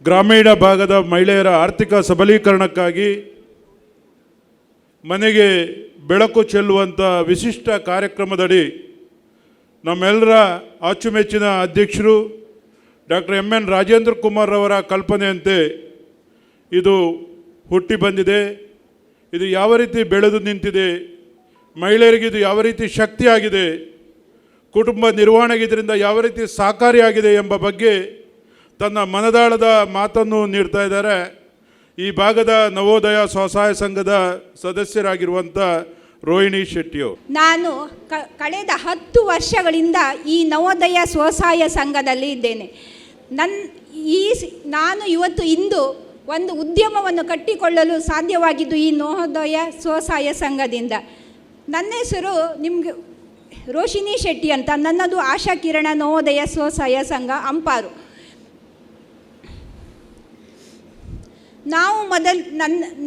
ಗ್ರಾಮೀಣ ಭಾಗದ ಮಹಿಳೆಯರ ಆರ್ಥಿಕ ಸಬಲೀಕರಣಕ್ಕಾಗಿ ಮನೆಗೆ ಬೆಳಕು ಚೆಲ್ಲುವಂಥ ವಿಶಿಷ್ಟ ಕಾರ್ಯಕ್ರಮದಡಿ ನಮ್ಮೆಲ್ಲರ ಅಚ್ಚುಮೆಚ್ಚಿನ ಅಧ್ಯಕ್ಷರು ಡಾಕ್ಟರ್ MN ರಾಜೇಂದ್ರ ಕುಮಾರ್ ಅವರ ಕಲ್ಪನೆಯಂತೆ ಇದು ಹುಟ್ಟಿ ಬಂದಿದೆ, ಇದು ಯಾವ ರೀತಿ ಬೆಳೆದು ನಿಂತಿದೆ, ಮಹಿಳೆಯರಿಗೆ ಇದು ಯಾವ ರೀತಿ ಶಕ್ತಿಯಾಗಿದೆ, ಕುಟುಂಬ ನಿರ್ವಹಣೆಗೆ ಇದರಿಂದ ಯಾವ ರೀತಿ ಸಹಕಾರಿಯಾಗಿದೆ ಎಂಬ ಬಗ್ಗೆ ತನ್ನ ಮನದಾಳದ ಮಾತನ್ನು ನೀಡ್ತಾ ಇದ್ದಾರೆ ಈ ಭಾಗದ ನವೋದಯ ಸ್ವಸಹಾಯ ಸಂಘದ ಸದಸ್ಯರಾಗಿರುವಂಥ ರೋಹಿಣಿ ಶೆಟ್ಟಿಯವರು. ನಾನು ಕಳೆದ 10 ವರ್ಷಗಳಿಂದ ಈ ನವೋದಯ ಸ್ವಸಹಾಯ ಸಂಘದಲ್ಲಿ ಇದ್ದೇನೆ. ನಾನು ಇಂದು ಒಂದು ಉದ್ಯಮವನ್ನು ಕಟ್ಟಿಕೊಳ್ಳಲು ಸಾಧ್ಯವಾಗಿದ್ದು ಈ ನವೋದಯ ಸ್ವಸಹಾಯ ಸಂಘದಿಂದ. ನನ್ನ ಹೆಸರು ನಿಮಗೆ ರೋಹಿಣಿ ಶೆಟ್ಟಿ ಅಂತ. ನನ್ನದು ಆಶಾ ಕಿರಣ ನವೋದಯ ಸ್ವಸಹಾಯ ಸಂಘ ಅಂಪಾರು. ನಾವು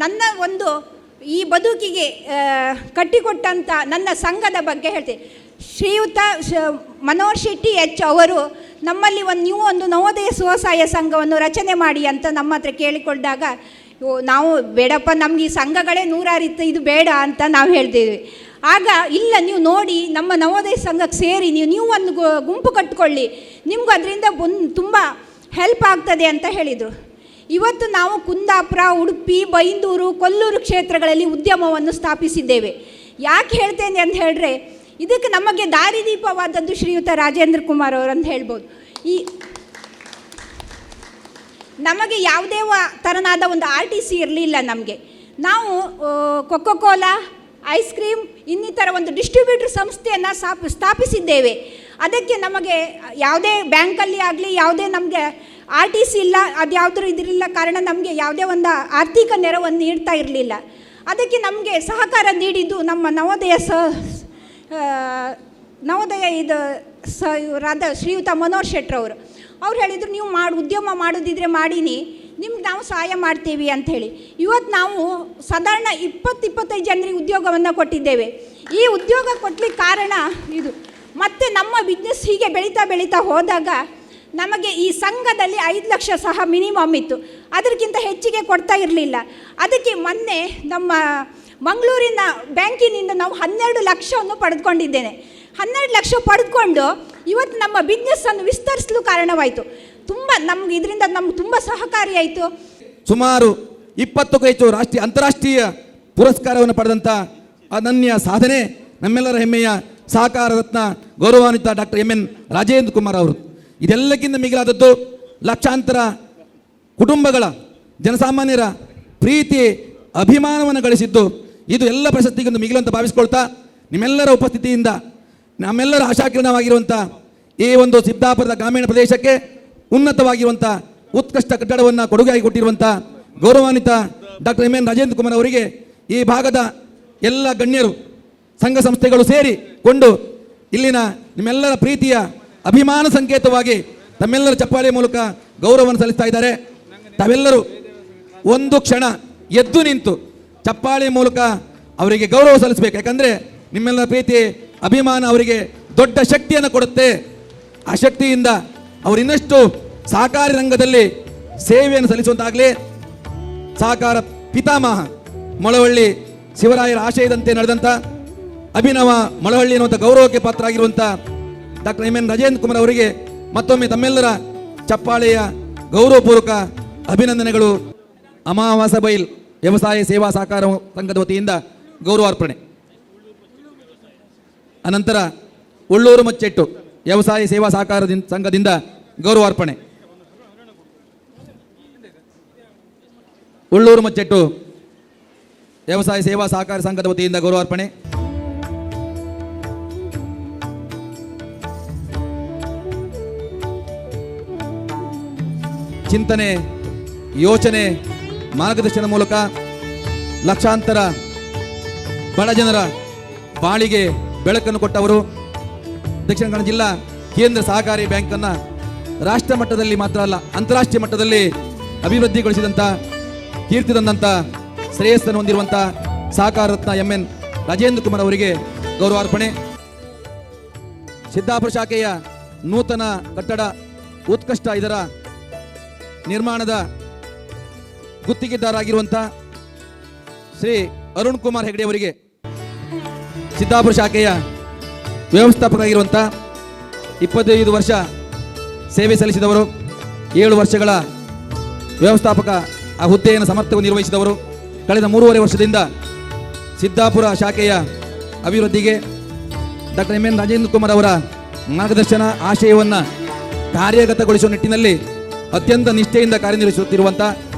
ನನ್ನ ಒಂದು ಈ ಬದುಕಿಗೆ ಕಟ್ಟಿಕೊಟ್ಟಂಥ ನನ್ನ ಸಂಘದ ಬಗ್ಗೆ ಹೇಳ್ತೀನಿ. ಶ್ರೀಯುತ ಮನೋಹರ್ ಶೆಟ್ಟಿ ಅವರು ನಮ್ಮಲ್ಲಿ ನೀವು ಒಂದು ನವೋದಯ ಸ್ವಸಹಾಯ ಸಂಘವನ್ನು ರಚನೆ ಮಾಡಿ ಅಂತ ನಮ್ಮ ಹತ್ರ ಕೇಳಿಕೊಂಡಾಗ ನಾವು ಬೇಡಪ್ಪ, ನಮ್ಗೆ ಈ ಸಂಘಗಳೇ 100 ಇತ್ತು, ಇದು ಬೇಡ ಅಂತ ನಾವು ಹೇಳ್ತೀವಿ. ಆಗ ಇಲ್ಲ, ನೀವು ನೋಡಿ ನಮ್ಮ ನವೋದಯ ಸಂಘಕ್ಕೆ ಸೇರಿ ನೀವು ಒಂದು ಗುಂಪು ಕಟ್ಟಿಕೊಳ್ಳಿ, ನಿಮಗೂ ಅದರಿಂದ ತುಂಬ ಹೆಲ್ಪ್ ಆಗ್ತದೆ ಅಂತ ಹೇಳಿದರು. ಇವತ್ತು ನಾವು ಕುಂದಾಪುರ, ಉಡುಪಿ, ಬೈಂದೂರು, ಕೊಲ್ಲೂರು ಕ್ಷೇತ್ರಗಳಲ್ಲಿ ಉದ್ಯಮವನ್ನು ಸ್ಥಾಪಿಸಿದ್ದೇವೆ. ಯಾಕೆ ಹೇಳ್ತೇನೆ ಅಂತ ಹೇಳಿದ್ರೆ, ಇದಕ್ಕೆ ನಮಗೆ ದಾರಿದೀಪವಾದದ್ದು ಶ್ರೀಯುತ ರಾಜೇಂದ್ರ ಕುಮಾರ್ ಅವರು ಅಂತ ಹೇಳ್ಬೋದು. ನಮಗೆ ಯಾವುದೇ ಥರನಾದ ಒಂದು RTC ಇರಲಿಲ್ಲ ನಮಗೆ. ನಾವು ಕೊಕೊಕೋಲಾ, ಐಸ್ ಕ್ರೀಮ್ ಇನ್ನಿತರ ಒಂದು ಡಿಸ್ಟ್ರಿಬ್ಯೂಟರ್ ಸಂಸ್ಥೆಯನ್ನು ಸ್ಥಾಪಿಸಿದ್ದೇವೆ. ಅದಕ್ಕೆ ನಮಗೆ ಯಾವುದೇ ಬ್ಯಾಂಕಲ್ಲಿ ಆಗಲಿ ಯಾವುದೇ ನಮಗೆ RTC ಇಲ್ಲ, ಅದು ಯಾವುದೂ ಇದಿರಲಿಲ್ಲ ಕಾರಣ ನಮಗೆ ಯಾವುದೇ ಒಂದು ಆರ್ಥಿಕ ನೆರವನ್ನು ನೀಡ್ತಾ ಇರಲಿಲ್ಲ. ಅದಕ್ಕೆ ನಮಗೆ ಸಹಕಾರ ನೀಡಿದ್ದು ನಮ್ಮ ನವೋದಯ ಇವರಾದ ಶ್ರೀಯುತ ಮನೋಹರ್ ಶೆಟ್ರವರು. ಅವ್ರು ಹೇಳಿದರು, ನೀವು ಉದ್ಯಮ ಮಾಡೋದಿದ್ರೆ ಮಾಡೀನಿ, ನಿಮ್ಗೆ ನಾವು ಸಹಾಯ ಮಾಡ್ತೀವಿ ಅಂಥೇಳಿ. ಇವತ್ತು ನಾವು ಸಾಧಾರಣ 20-25 ಜನರಿಗೆ ಉದ್ಯೋಗವನ್ನು ಕೊಟ್ಟಿದ್ದೇವೆ. ಈ ಉದ್ಯೋಗ ಕೊಡ್ಲಿಕ್ಕೆ ಕಾರಣ ಇದು. ಮತ್ತು ನಮ್ಮ ಬಿಸ್ನೆಸ್ ಹೀಗೆ ಬೆಳೀತಾ ಹೋದಾಗ ನಮಗೆ ಈ ಸಂಘದಲ್ಲಿ 5 ಲಕ್ಷ ಸಹ ಮಿನಿಮಮ್ ಇತ್ತು, ಅದಕ್ಕಿಂತ ಹೆಚ್ಚಿಗೆ ಕೊಡ್ತಾ ಇರಲಿಲ್ಲ. ಅದಕ್ಕೆ ಮೊನ್ನೆ ನಮ್ಮ ಮಂಗಳೂರಿನ ಬ್ಯಾಂಕಿನಿಂದ ನಾವು 12 ಲಕ್ಷವನ್ನು ಪಡೆದುಕೊಂಡಿದ್ದೇನೆ. 12 ಲಕ್ಷ ಪಡೆದುಕೊಂಡು ಇವತ್ತು ನಮ್ಮ ಬಿಸ್ನೆಸ್ಸನ್ನು ವಿಸ್ತರಿಸಲು ಕಾರಣವಾಯಿತು. ನಮ್ಗೆ ಇದರಿಂದ ನಮ್ಗೆ ತುಂಬ ಸಹಕಾರಿಯಾಯಿತು. ಸುಮಾರು 20ಕ್ಕೂ ಹೆಚ್ಚು ರಾಷ್ಟ್ರೀಯ ಅಂತಾರಾಷ್ಟ್ರೀಯ ಪುರಸ್ಕಾರವನ್ನು ಪಡೆದಂಥ ಅನನ್ಯ ಸಾಧನೆ ನಮ್ಮೆಲ್ಲರ ಹೆಮ್ಮೆಯ ಸಹಕಾರ ರತ್ನ ಗೌರವಾನ್ವಿತ ಡಾಕ್ಟರ್ MN ರಾಜೇಂದ್ರ ಕುಮಾರ್ ಅವರು. ಇದೆಲ್ಲಕ್ಕಿಂತ ಮಿಗಿಲಾದದ್ದು ಲಕ್ಷಾಂತರ ಕುಟುಂಬಗಳ ಜನಸಾಮಾನ್ಯರ ಪ್ರೀತಿ ಅಭಿಮಾನವನ್ನು ಗಳಿಸಿದ್ದು. ಇದು ಎಲ್ಲ ಪ್ರಶಸ್ತಿಗೊಂದು ಮಿಗಿಲು ಅಂತ ಭಾವಿಸ್ಕೊಳ್ತಾ, ನಿಮ್ಮೆಲ್ಲರ ಉಪಸ್ಥಿತಿಯಿಂದ ನಮ್ಮೆಲ್ಲರ ಆಶಾಕಿರಣವಾಗಿರುವಂಥ ಈ ಒಂದು ಸಿದ್ದಾಪುರದ ಗ್ರಾಮೀಣ ಪ್ರದೇಶಕ್ಕೆ ಉನ್ನತವಾಗಿರುವಂಥ ಉತ್ಕೃಷ್ಟ ಕಟ್ಟಡವನ್ನು ಕೊಡುಗೆಯಾಗಿ ಕೊಟ್ಟಿರುವಂಥ ಗೌರವಾನ್ವಿತ ಡಾಕ್ಟರ್ MN ರಾಜೇಂದ್ರ ಕುಮಾರ್ ಅವರಿಗೆ ಈ ಭಾಗದ ಎಲ್ಲ ಗಣ್ಯರು, ಸಂಘ ಸಂಸ್ಥೆಗಳು ಸೇರಿಕೊಂಡು ಇಲ್ಲಿನ ನಿಮ್ಮೆಲ್ಲರ ಪ್ರೀತಿಯ ಅಭಿಮಾನ ಸಂಕೇತವಾಗಿ ತಮ್ಮೆಲ್ಲರ ಚಪ್ಪಾಳೆ ಮೂಲಕ ಗೌರವವನ್ನು ಸಲ್ಲಿಸ್ತಾ ಇದ್ದಾರೆ. ತಾವೆಲ್ಲರೂ ಒಂದು ಕ್ಷಣ ಎದ್ದು ನಿಂತು ಚಪ್ಪಾಳೆ ಮೂಲಕ ಅವರಿಗೆ ಗೌರವ ಸಲ್ಲಿಸಬೇಕು. ಯಾಕಂದರೆ ನಿಮ್ಮೆಲ್ಲರ ಪ್ರೀತಿ ಅಭಿಮಾನ ಅವರಿಗೆ ದೊಡ್ಡ ಶಕ್ತಿಯನ್ನು ಕೊಡುತ್ತೆ. ಆ ಶಕ್ತಿಯಿಂದ ಅವರು ಇನ್ನಷ್ಟು ಸಹಕಾರಿ ರಂಗದಲ್ಲಿ ಸೇವೆಯನ್ನು ಸಲ್ಲಿಸುವಂತಾಗಲಿ. ಸಹಕಾರ ಪಿತಾಮಹ ಮೊಳವಳ್ಳಿ ಶಿವರಾಯರ ಆಶಯದಂತೆ ನಡೆದಂಥ ಅಭಿನವ ಮೊಳವಳ್ಳಿ ಎನ್ನುವಂಥ ಗೌರವಕ್ಕೆ ಪಾತ್ರರಾಗಿರುವಂಥ ಡಾಕ್ಟರ್ MN ರಾಜೇಂದ್ರ ಕುಮಾರ್ ಅವರಿಗೆ ಮತ್ತೊಮ್ಮೆ ತಮ್ಮೆಲ್ಲರ ಚಪ್ಪಾಳೆಯ ಗೌರವಪೂರ್ವಕ ಅಭಿನಂದನೆಗಳು. ಅಮಾವಾಸ ಬೈಲ್ ವ್ಯವಸಾಯ ಸೇವಾ ಸಹಕಾರ ಸಂಘದ ವತಿಯಿಂದ ಗೌರವಾರ್ಪಣೆ. ಅನಂತರ ಉಳ್ಳೂರು ಮಚ್ಚೆಟ್ಟು ವ್ಯವಸಾಯ ಸೇವಾ ಸಹಕಾರ ಸಂಘದಿಂದ ಗೌರವಾರ್ಪಣೆ. ಉಳ್ಳೂರು ಮಚ್ಚೆಟ್ಟು ವ್ಯವಸಾಯ ಸೇವಾ ಸಹಕಾರ ಸಂಘದ ವತಿಯಿಂದ ಗೌರವಾರ್ಪಣೆ. ಚಿಂತನೆ, ಯೋಚನೆ, ಮಾರ್ಗದರ್ಶನ ಮೂಲಕ ಲಕ್ಷಾಂತರ ಬಡ ಜನರ ಬಾಳಿಗೆ ಬೆಳಕನ್ನು ಕೊಟ್ಟವರು. ದಕ್ಷಿಣ ಕನ್ನಡ ಜಿಲ್ಲಾ ಕೇಂದ್ರ ಸಹಕಾರಿ ಬ್ಯಾಂಕನ್ನು ರಾಷ್ಟ್ರ ಮಟ್ಟದಲ್ಲಿ ಮಾತ್ರ ಅಲ್ಲ, ಅಂತಾರಾಷ್ಟ್ರೀಯ ಮಟ್ಟದಲ್ಲಿ ಅಭಿವೃದ್ಧಿಗೊಳಿಸಿದಂಥ, ಕೀರ್ತಿ ತಂದಂಥ, ಶ್ರೇಯಸ್ಸನ್ನು ಹೊಂದಿರುವಂಥ ಸಹಕಾರ ರತ್ನ MN ರಾಜೇಂದ್ರ ಕುಮಾರ್ ಅವರಿಗೆ ಗೌರವಾರ್ಪಣೆ. ಸಿದ್ದಾಪುರ ಶಾಖೆಯ ನೂತನ ಕಟ್ಟಡ ಉತ್ಕೃಷ್ಟ ಇದರ ನಿರ್ಮಾಣದ ಗುತ್ತಿಗೆದಾರರಾಗಿರುವಂಥ ಶ್ರೀ ಅರುಣ್ ಕುಮಾರ್ ಹೆಗಡೆ ಅವರಿಗೆ, ಸಿದ್ದಾಪುರ ಶಾಖೆಯ ವ್ಯವಸ್ಥಾಪಕರಾಗಿರುವಂಥ 25 ವರ್ಷ ಸೇವೆ ಸಲ್ಲಿಸಿದವರು, 7 ವರ್ಷಗಳ ವ್ಯವಸ್ಥಾಪಕ ಆ ಹುದ್ದೆಯನ್ನು ಸಮರ್ಥವಾಗಿ ನಿರ್ವಹಿಸಿದವರು. ಕಳೆದ 3.5 ವರ್ಷದಿಂದ ಸಿದ್ದಾಪುರ ಶಾಖೆಯ ಅಭಿವೃದ್ಧಿಗೆ doctor M N Rajendra Kumar ಅವರ ಮಾರ್ಗದರ್ಶನ ಆಶಯವನ್ನು ಕಾರ್ಯಗತಗೊಳಿಸುವ ನಿಟ್ಟಿನಲ್ಲಿ ಅತ್ಯಂತ ನಿಷ್ಠೆಯಿಂದ ಕಾರ್ಯನಿರ್ವಹಿಸುತ್ತಿರುವಂಥ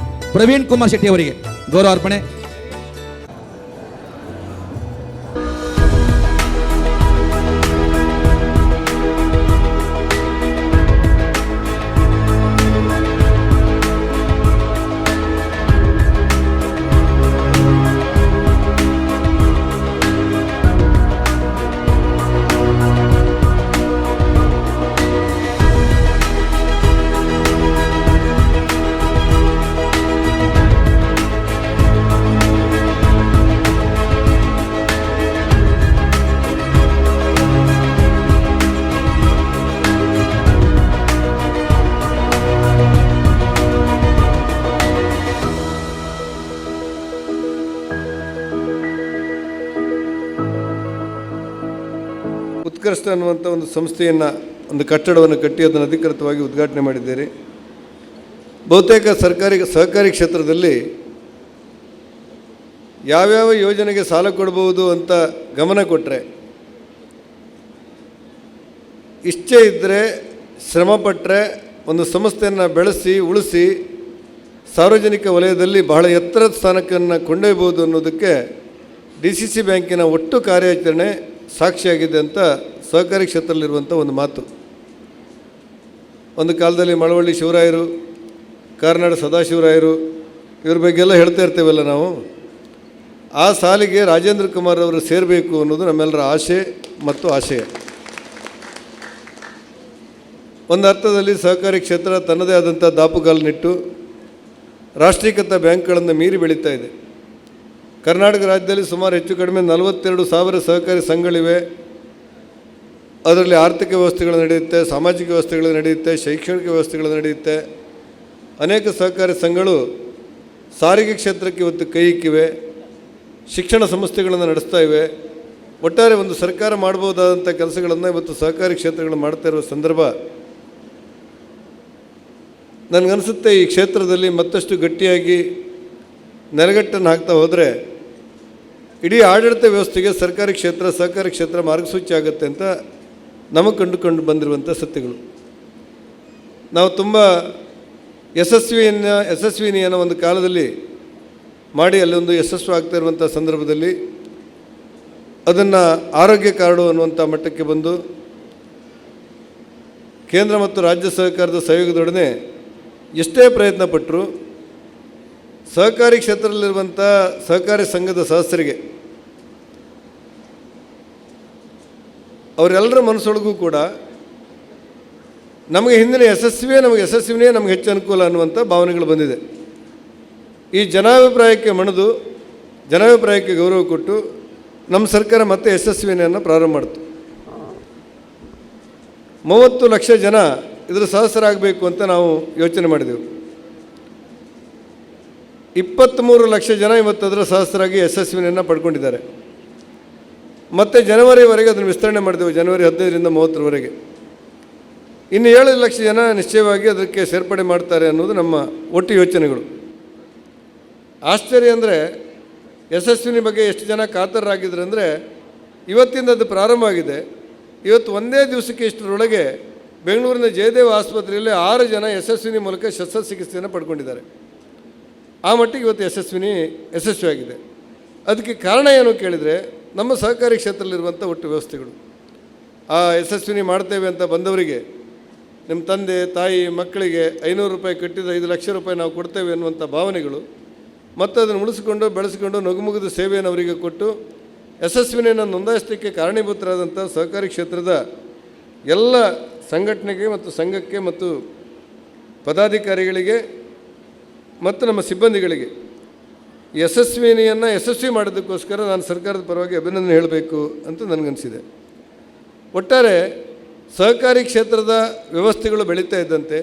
ಪ್ರವೀಣ್ ಕುಮಾರ್ ಶೆಟ್ಟಿ ಅವರಿಗೆ ಗೌರವಾರ್ಪಣೆ. ಉತ್ಕೃಷ್ಟ ಅನ್ನುವಂಥ ಒಂದು ಸಂಸ್ಥೆಯನ್ನು, ಒಂದು ಕಟ್ಟಡವನ್ನು ಕಟ್ಟಿ ಅದನ್ನು ಅಧಿಕೃತವಾಗಿ ಉದ್ಘಾಟನೆ ಮಾಡಿದ್ದೀರಿ. ಬಹುತೇಕ ಸಹಕಾರಿ ಕ್ಷೇತ್ರದಲ್ಲಿ ಯಾವ್ಯಾವ ಯೋಜನೆಗೆ ಸಾಲ ಕೊಡ್ಬೋದು ಅಂತ ಗಮನ ಕೊಟ್ಟರೆ, ಇಚ್ಛೆ ಇದ್ದರೆ, ಶ್ರಮಪಟ್ಟರೆ ಒಂದು ಸಂಸ್ಥೆಯನ್ನು ಬೆಳೆಸಿ ಉಳಿಸಿ ಸಾರ್ವಜನಿಕ ವಲಯದಲ್ಲಿ ಬಹಳ ಎತ್ತರದ ಸ್ಥಾನಕ್ಕನ್ನು ಕೊಂಡೊಯ್ಬೋದು ಅನ್ನೋದಕ್ಕೆ DCC ಬ್ಯಾಂಕಿನ ಒಟ್ಟು ಕಾರ್ಯಾಚರಣೆ ಸಾಕ್ಷಿಯಾಗಿದೆ ಅಂತ ಸಹಕಾರಿ ಕ್ಷೇತ್ರದಲ್ಲಿರುವಂಥ ಒಂದು ಮಾತು. ಒಂದು ಕಾಲದಲ್ಲಿ ಮಳವಳ್ಳಿ ಶಿವರಾಯರು, ಕಾರ್ನಾಡು ಸದಾಶಿವರಾಯರು, ಇವ್ರ ಬಗ್ಗೆಲ್ಲ ಹೇಳ್ತಾ ಇರ್ತೇವಲ್ಲ ನಾವು. ಆ ಸಾಲಿಗೆ ರಾಜೇಂದ್ರ ಕುಮಾರ್ ಅವರು ಸೇರಬೇಕು ಅನ್ನೋದು ನಮ್ಮೆಲ್ಲರ ಆಸೆ ಮತ್ತು ಆಶಯ. ಒಂದು ಅರ್ಥದಲ್ಲಿ ಸಹಕಾರಿ ಕ್ಷೇತ್ರ ತನ್ನದೇ ಆದಂಥ ದಾಪುಗಾಲನ್ನಿಟ್ಟು ರಾಷ್ಟ್ರೀಕೃತ ಬ್ಯಾಂಕ್ಗಳನ್ನು ಮೀರಿ ಬೆಳೀತಾ ಇದೆ. ಕರ್ನಾಟಕ ರಾಜ್ಯದಲ್ಲಿ ಸುಮಾರು ಹೆಚ್ಚು ಕಡಿಮೆ 42,000 ಸಹಕಾರಿ ಸಂಘಗಳಿವೆ. ಅದರಲ್ಲಿ ಆರ್ಥಿಕ ವ್ಯವಸ್ಥೆಗಳು ನಡೆಯುತ್ತೆ, ಸಾಮಾಜಿಕ ವ್ಯವಸ್ಥೆಗಳು ನಡೆಯುತ್ತೆ, ಶೈಕ್ಷಣಿಕ ವ್ಯವಸ್ಥೆಗಳು ನಡೆಯುತ್ತೆ. ಅನೇಕ ಸಹಕಾರಿ ಸಂಘಗಳು ಸಾರಿಗೆ ಕ್ಷೇತ್ರಕ್ಕೆ ಇವತ್ತು ಕೈ ಇಕ್ಕಿವೆ, ಶಿಕ್ಷಣ ಸಂಸ್ಥೆಗಳನ್ನು ನಡೆಸ್ತಾ ಇವೆ. ಒಟ್ಟಾರೆ ಒಂದು ಸರ್ಕಾರ ಮಾಡ್ಬೋದಾದಂಥ ಕೆಲಸಗಳನ್ನು ಇವತ್ತು ಸಹಕಾರಿ ಕ್ಷೇತ್ರಗಳು ಮಾಡ್ತಾ ಇರುವ ಸಂದರ್ಭ ನನಗನ್ನಿಸುತ್ತೆ ಈ ಕ್ಷೇತ್ರದಲ್ಲಿ ಮತ್ತಷ್ಟು ಗಟ್ಟಿಯಾಗಿ ನೆಲೆಗಟ್ಟನ್ನು ಹಾಕ್ತಾ ಹೋದರೆ ಇಡೀ ಆಡಳಿತ ವ್ಯವಸ್ಥೆಗೆ ಸಹಕಾರಿ ಕ್ಷೇತ್ರ ಮಾರ್ಗಸೂಚಿ ಆಗುತ್ತೆ ಅಂತ ನಮಗೆ ಕಂಡುಕೊಂಡು ಬಂದಿರುವಂಥ ಸತ್ಯಗಳು. ನಾವು ತುಂಬ ಯಶಸ್ವಿನಿ ಅನ್ನೋ ಒಂದು ಕಾಲದಲ್ಲಿ ಮಾಡಿ ಅಲ್ಲೊಂದು ಯಶಸ್ವಿ ಆಗ್ತಾ ಇರುವಂಥ ಸಂದರ್ಭದಲ್ಲಿ ಅದನ್ನು ಆರೋಗ್ಯ ಕಾರ್ಡು ಅನ್ನುವಂಥ ಮಟ್ಟಕ್ಕೆ ಬಂದು ಕೇಂದ್ರ ಮತ್ತು ರಾಜ್ಯ ಸರ್ಕಾರದ ಸಹಯೋಗದೊಡನೆ ಎಷ್ಟೇ ಪ್ರಯತ್ನ ಪಟ್ಟರು ಸಹಕಾರಿ ಕ್ಷೇತ್ರದಲ್ಲಿರುವಂಥ ಸಹಕಾರಿ ಸಂಘದ ಸದಸ್ಯರಿಗೆ ಅವರೆಲ್ಲರ ಮನಸ್ಸೊಳಗೂ ಕೂಡ ನಮಗೆ ಹಿಂದಿನ ಯಶಸ್ವಿನೇ ನಮಗೆ ಹೆಚ್ಚು ಅನುಕೂಲ ಅನ್ನುವಂಥ ಭಾವನೆಗಳು ಬಂದಿದೆ. ಈ ಜನಾಭಿಪ್ರಾಯಕ್ಕೆ ಮಣಿದು ಜನಾಭಿಪ್ರಾಯಕ್ಕೆ ಗೌರವ ಕೊಟ್ಟು ನಮ್ಮ ಸರ್ಕಾರ ಮತ್ತೆ ಯಶಸ್ವಿನಿಯನ್ನು ಪ್ರಾರಂಭ ಮಾಡ್ತು. 30 ಲಕ್ಷ ಜನ ಇದರ ಸದಸ್ಯರಾಗಬೇಕು ಅಂತ ನಾವು ಯೋಚನೆ ಮಾಡಿದೆವು. 23 ಲಕ್ಷ ಜನ ಇವತ್ತು ಅದರ ಸದಸ್ಯರಾಗಿ ಯಶಸ್ವಿನಿಯನ್ನು ಪಡ್ಕೊಂಡಿದ್ದಾರೆ. ಮತ್ತು ಜನವರಿವರೆಗೆ ಅದನ್ನು ವಿಸ್ತರಣೆ ಮಾಡಿದೆವು, ಜನವರಿ 15ರಿಂದ 30ರವರೆಗೆ. ಇನ್ನು 7 ಲಕ್ಷ ಜನ ನಿಶ್ಚಯವಾಗಿ ಅದಕ್ಕೆ ಸೇರ್ಪಡೆ ಮಾಡ್ತಾರೆ ಅನ್ನೋದು ನಮ್ಮ ಒಟ್ಟು ಯೋಚನೆಗಳು. ಆಶ್ಚರ್ಯ ಅಂದರೆ ಯಶಸ್ವಿನಿ ಬಗ್ಗೆ ಎಷ್ಟು ಜನ ಕಾತರರಾಗಿದ್ರು ಅಂದರೆ ಇವತ್ತಿಂದ ಅದು ಪ್ರಾರಂಭ ಆಗಿದೆ. ಇವತ್ತು ಒಂದೇ ದಿವಸಕ್ಕೆ ಇಷ್ಟರೊಳಗೆ ಬೆಂಗಳೂರಿನ ಜಯದೇವ ಆಸ್ಪತ್ರೆಯಲ್ಲಿ 6 ಜನ ಯಶಸ್ವಿನಿ ಮೂಲಕ ಶಸ್ತ್ರಚಿಕಿತ್ಸೆಯನ್ನು ಪಡ್ಕೊಂಡಿದ್ದಾರೆ. ಆ ಮಟ್ಟಿಗೆ ಇವತ್ತು ಯಶಸ್ವಿಯಾಗಿದೆ. ಅದಕ್ಕೆ ಕಾರಣ ಏನು ಕೇಳಿದರೆ ನಮ್ಮ ಸಹಕಾರಿ ಕ್ಷೇತ್ರದಲ್ಲಿರುವಂಥ ಒಟ್ಟು ವ್ಯವಸ್ಥೆಗಳು. ಆ ಯಶಸ್ವಿನಿ ಮಾಡ್ತೇವೆ ಅಂತ ಬಂದವರಿಗೆ ನಿಮ್ಮ ತಂದೆ ತಾಯಿ ಮಕ್ಕಳಿಗೆ 500 ರೂಪಾಯಿ ಕಟ್ಟಿದ 5 ಲಕ್ಷ ರೂಪಾಯಿ ನಾವು ಕೊಡ್ತೇವೆ ಅನ್ನುವಂಥ ಭಾವನೆಗಳು ಮತ್ತು ಅದನ್ನು ಉಳಿಸಿಕೊಂಡು ಬೆಳೆಸಿಕೊಂಡು ನಗುಮುಗಿದ ಸೇವೆಯನ್ನು ಅವರಿಗೆ ಕೊಟ್ಟು ಯಶಸ್ವಿನಿಯನ್ನು ನೋಂದಾಯಿಸಲಿಕ್ಕೆ ಕಾರಣೀಭೂತರಾದಂಥ ಸಹಕಾರಿ ಕ್ಷೇತ್ರದ ಎಲ್ಲ ಸಂಘಟನೆಗೆ ಮತ್ತು ಸಂಘಕ್ಕೆ ಮತ್ತು ಪದಾಧಿಕಾರಿಗಳಿಗೆ ಮತ್ತು ನಮ್ಮ ಸಿಬ್ಬಂದಿಗಳಿಗೆ ಯಶಸ್ವಿನಿಯನ್ನು ಯಶಸ್ವಿ ಮಾಡೋದಕ್ಕೋಸ್ಕರ ನಾನು ಸರ್ಕಾರದ ಪರವಾಗಿ ಅಭಿನಂದನೆ ಹೇಳಬೇಕು ಅಂತ ನನಗನ್ನಿಸಿದೆ. ಒಟ್ಟಾರೆ ಸಹಕಾರಿ ಕ್ಷೇತ್ರದ ವ್ಯವಸ್ಥೆಗಳು ಬೆಳೀತಾ ಇದ್ದಂತೆ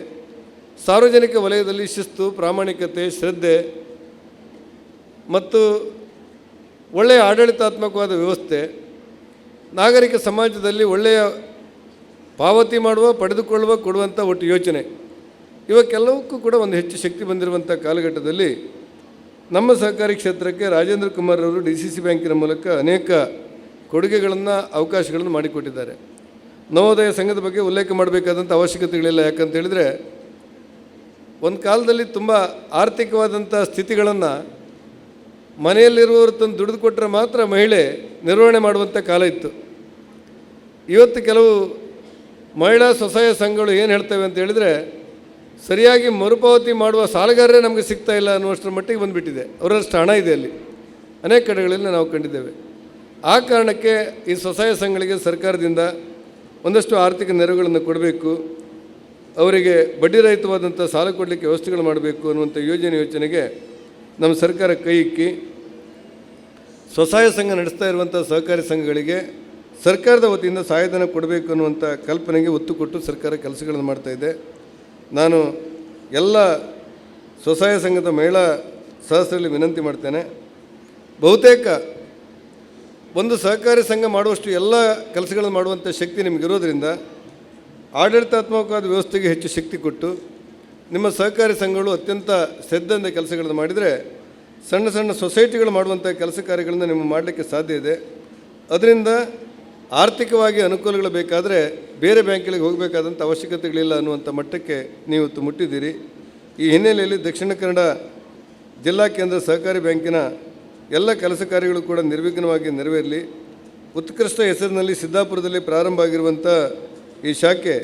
ಸಾರ್ವಜನಿಕ ವಲಯದಲ್ಲಿ ಶಿಸ್ತು, ಪ್ರಾಮಾಣಿಕತೆ, ಶ್ರದ್ಧೆ ಮತ್ತು ಒಳ್ಳೆಯ ಆಡಳಿತಾತ್ಮಕವಾದ ವ್ಯವಸ್ಥೆ, ನಾಗರಿಕ ಸಮಾಜದಲ್ಲಿ ಒಳ್ಳೆಯ ಪಾವತಿ ಮಾಡುವ, ಪಡೆದುಕೊಳ್ಳುವ, ಕೊಡುವಂಥ ಒಟ್ಟು ಯೋಚನೆ, ಇವಕ್ಕೆಲ್ಲವಕ್ಕೂ ಕೂಡ ಒಂದು ಹೆಚ್ಚು ಶಕ್ತಿ ಬಂದಿರುವಂಥ ಕಾಲಘಟ್ಟದಲ್ಲಿ ನಮ್ಮ ಸಹಕಾರಿ ಕ್ಷೇತ್ರಕ್ಕೆ ರಾಜೇಂದ್ರ ಕುಮಾರ್ ಅವರು DCC ಬ್ಯಾಂಕಿನ ಮೂಲಕ ಅನೇಕ ಕೊಡುಗೆಗಳನ್ನು ಅವಕಾಶಗಳನ್ನು ಮಾಡಿಕೊಟ್ಟಿದ್ದಾರೆ. ನವೋದಯ ಸಂಘದ ಬಗ್ಗೆ ಉಲ್ಲೇಖ ಮಾಡಬೇಕಾದಂಥ ಅವಶ್ಯಕತೆಗಳಿಲ್ಲ. ಯಾಕಂತ ಹೇಳಿದರೆ ಒಂದು ಕಾಲದಲ್ಲಿ ತುಂಬ ಆರ್ಥಿಕವಾದಂಥ ಸ್ಥಿತಿಗಳನ್ನು ಮನೆಯಲ್ಲಿರುವವರು ತಂದು ದುಡಿದು ಕೊಟ್ಟರೆ ಮಾತ್ರ ಮಹಿಳೆ ನಿರ್ವಹಣೆ ಮಾಡುವಂಥ ಕಾಲ ಇತ್ತು. ಇವತ್ತು ಕೆಲವು ಮಹಿಳಾ ಸ್ವಸಹಾಯ ಸಂಘಗಳು ಏನು ಹೇಳ್ತವೆ ಅಂತ ಹೇಳಿದರೆ, ಸರಿಯಾಗಿ ಮರುಪಾವತಿ ಮಾಡುವ ಸಾಲಗಾರರೇ ನಮಗೆ ಸಿಗ್ತಾ ಇಲ್ಲ ಅನ್ನುವಷ್ಟರ ಮಟ್ಟಿಗೆ ಬಂದುಬಿಟ್ಟಿದೆ. ಅವರಷ್ಟು ಹಣ ಇದೆ ಅಲ್ಲಿ, ಅನೇಕ ಕಡೆಗಳಲ್ಲಿ ನಾವು ಕಂಡಿದ್ದೇವೆ. ಆ ಕಾರಣಕ್ಕೆ ಈ ಸ್ವಸಹಾಯ ಸಂಘಗಳಿಗೆ ಸರ್ಕಾರದಿಂದ ಒಂದಷ್ಟು ಆರ್ಥಿಕ ನೆರವುಗಳನ್ನು ಕೊಡಬೇಕು, ಅವರಿಗೆ ಬಡ್ಡಿರಹಿತವಾದಂಥ ಸಾಲ ಕೊಡಲಿಕ್ಕೆ ವ್ಯವಸ್ಥೆಗಳು ಮಾಡಬೇಕು ಅನ್ನುವಂಥ ಯೋಚನೆಗೆ ನಮ್ಮ ಸರ್ಕಾರ ಕೈ ಇಕ್ಕಿ ಸ್ವಸಹಾಯ ಸಂಘ ನಡೆಸ್ತಾ ಇರುವಂಥ ಸಹಕಾರಿ ಸಂಘಗಳಿಗೆ ಸರ್ಕಾರದ ವತಿಯಿಂದ ಸಹಾಯಧನ ಕೊಡಬೇಕು ಅನ್ನುವಂಥ ಕಲ್ಪನೆಗೆ ಒತ್ತು ಕೊಟ್ಟು ಸರ್ಕಾರ ಕೆಲಸಗಳನ್ನು ಮಾಡ್ತಾಯಿದೆ. ನಾನು ಎಲ್ಲ ಸ್ವಸಹಾಯ ಸಂಘದ ಮಹಿಳಾ ಸದಸ್ಯರಲ್ಲಿ ವಿನಂತಿ ಮಾಡ್ತೇನೆ, ಬಹುತೇಕ ಒಂದು ಸಹಕಾರಿ ಸಂಘ ಮಾಡುವಷ್ಟು ಎಲ್ಲ ಕೆಲಸಗಳನ್ನು ಮಾಡುವಂಥ ಶಕ್ತಿ ನಿಮಗಿರೋದ್ರಿಂದ ಆಡಳಿತಾತ್ಮಕವಾದ ವ್ಯವಸ್ಥೆಗೆ ಹೆಚ್ಚು ಶಕ್ತಿ ಕೊಟ್ಟು ನಿಮ್ಮ ಸಹಕಾರಿ ಸಂಘಗಳು ಅತ್ಯಂತ ಶ್ರದ್ಧೆಯಿಂದ ಕೆಲಸಗಳನ್ನು ಮಾಡಿದರೆ ಸಣ್ಣ ಸಣ್ಣ ಸೊಸೈಟಿಗಳು ಮಾಡುವಂಥ ಕೆಲಸ ಕಾರ್ಯಗಳನ್ನು ನಿಮ್ಮ ಮಾಡಲಿಕ್ಕೆ ಸಾಧ್ಯ ಇದೆ. ಅದರಿಂದ ಆರ್ಥಿಕವಾಗಿ ಅನುಕೂಲಗಳು ಬೇಕಾದರೆ ಬೇರೆ ಬ್ಯಾಂಕ್ಗಳಿಗೆ ಹೋಗಬೇಕಾದಂಥ ಅವಶ್ಯಕತೆಗಳಿಲ್ಲ ಅನ್ನುವಂಥ ಮಟ್ಟಕ್ಕೆ ನೀವು ಇವತ್ತು ಮುಟ್ಟಿದ್ದೀರಿ. ಈ ಹಿನ್ನೆಲೆಯಲ್ಲಿ ದಕ್ಷಿಣ ಕನ್ನಡ ಜಿಲ್ಲಾ ಕೇಂದ್ರ ಸಹಕಾರಿ ಬ್ಯಾಂಕಿನ ಎಲ್ಲ ಕೆಲಸ ಕಾರ್ಯಗಳು ಕೂಡ ನಿರ್ವಿಘ್ನವಾಗಿ ನೆರವೇರಲಿ. ಉತ್ಕೃಷ್ಟ ಹೆಸರಿನಲ್ಲಿ ಸಿದ್ದಾಪುರದಲ್ಲಿ ಪ್ರಾರಂಭ ಆಗಿರುವಂಥ ಈ ಶಾಖೆ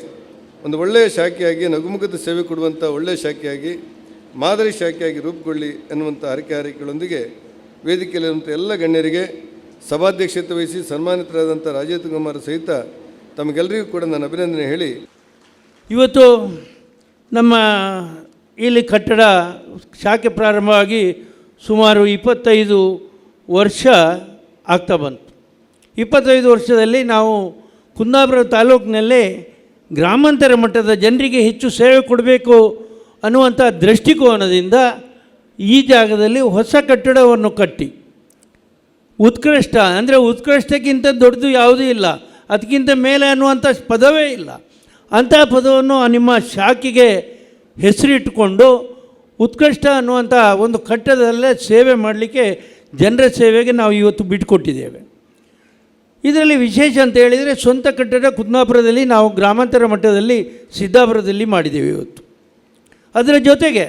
ಒಂದು ಒಳ್ಳೆಯ ಶಾಖೆಯಾಗಿ, ನಗುಮುಖದ ಸೇವೆ ಕೊಡುವಂಥ ಒಳ್ಳೆಯ ಶಾಖೆಯಾಗಿ, ಮಾದರಿ ಶಾಖೆಯಾಗಿ ರೂಪುಗೊಳ್ಳಿ ಎನ್ನುವಂಥ ಹರಕೆಗಳೊಂದಿಗೆ ವೇದಿಕೆಯಲ್ಲಿರುವಂಥ ಎಲ್ಲ ಗಣ್ಯರಿಗೆ ಸಭಾಧ್ಯಕ್ಷತೆ ವಹಿಸಿ ಸನ್ಮಾನಿತರಾದಂಥ ರಾಜೇಂದ್ರ ಕುಮಾರ್ ಸಹಿತ ತಮಗೆಲ್ಲರಿಗೂ ಕೂಡ ನಾನು ಅಭಿನಂದನೆ ಹೇಳಿ, ಇವತ್ತು ನಮ್ಮ ಇಲ್ಲಿ ಕಟ್ಟಡ ಶಾಖೆ ಪ್ರಾರಂಭವಾಗಿ ಸುಮಾರು 25 ವರ್ಷ ಆಗ್ತಾ ಬಂತು. 25 ವರ್ಷದಲ್ಲಿ ನಾವು ಕುಂದಾಪುರ ತಾಲೂಕಿನಲ್ಲೇ ಗ್ರಾಮಾಂತರ ಮಟ್ಟದ ಜನರಿಗೆ ಹೆಚ್ಚು ಸೇವೆ ಕೊಡಬೇಕು ಅನ್ನುವಂಥ ದೃಷ್ಟಿಕೋನದಿಂದ ಈ ಜಾಗದಲ್ಲಿ ಹೊಸ ಕಟ್ಟಡವನ್ನು ಕಟ್ಟಿ ಉತ್ಕೃಷ್ಟ ಅಂದರೆ ಉತ್ಕೃಷ್ಟಕ್ಕಿಂತ ದೊಡ್ಡದು ಯಾವುದೂ ಇಲ್ಲ, ಅದಕ್ಕಿಂತ ಮೇಲೆ ಅನ್ನುವಂಥ ಪದವೇ ಇಲ್ಲ. ಅಂಥ ಪದವನ್ನು ನಿಮ್ಮ ಶಾಖೆಗೆ ಹೆಸರಿಟ್ಟುಕೊಂಡು ಉತ್ಕೃಷ್ಟ ಅನ್ನುವಂಥ ಒಂದು ಕಟ್ಟಡದಲ್ಲೇ ಸೇವೆ ಮಾಡಲಿಕ್ಕೆ, ಜನರ ಸೇವೆಗೆ ನಾವು ಇವತ್ತು ಬಿಟ್ಟುಕೊಟ್ಟಿದ್ದೇವೆ. ಇದರಲ್ಲಿ ವಿಶೇಷ ಅಂತ ಹೇಳಿದರೆ ಸ್ವಂತ ಕಟ್ಟಡ ಕುಂದಾಪುರದಲ್ಲಿ ನಾವು ಗ್ರಾಮಾಂತರ ಮಟ್ಟದಲ್ಲಿ ಸಿದ್ದಾಪುರದಲ್ಲಿ ಮಾಡಿದ್ದೇವೆ ಇವತ್ತು. ಅದರ ಜೊತೆಗೆ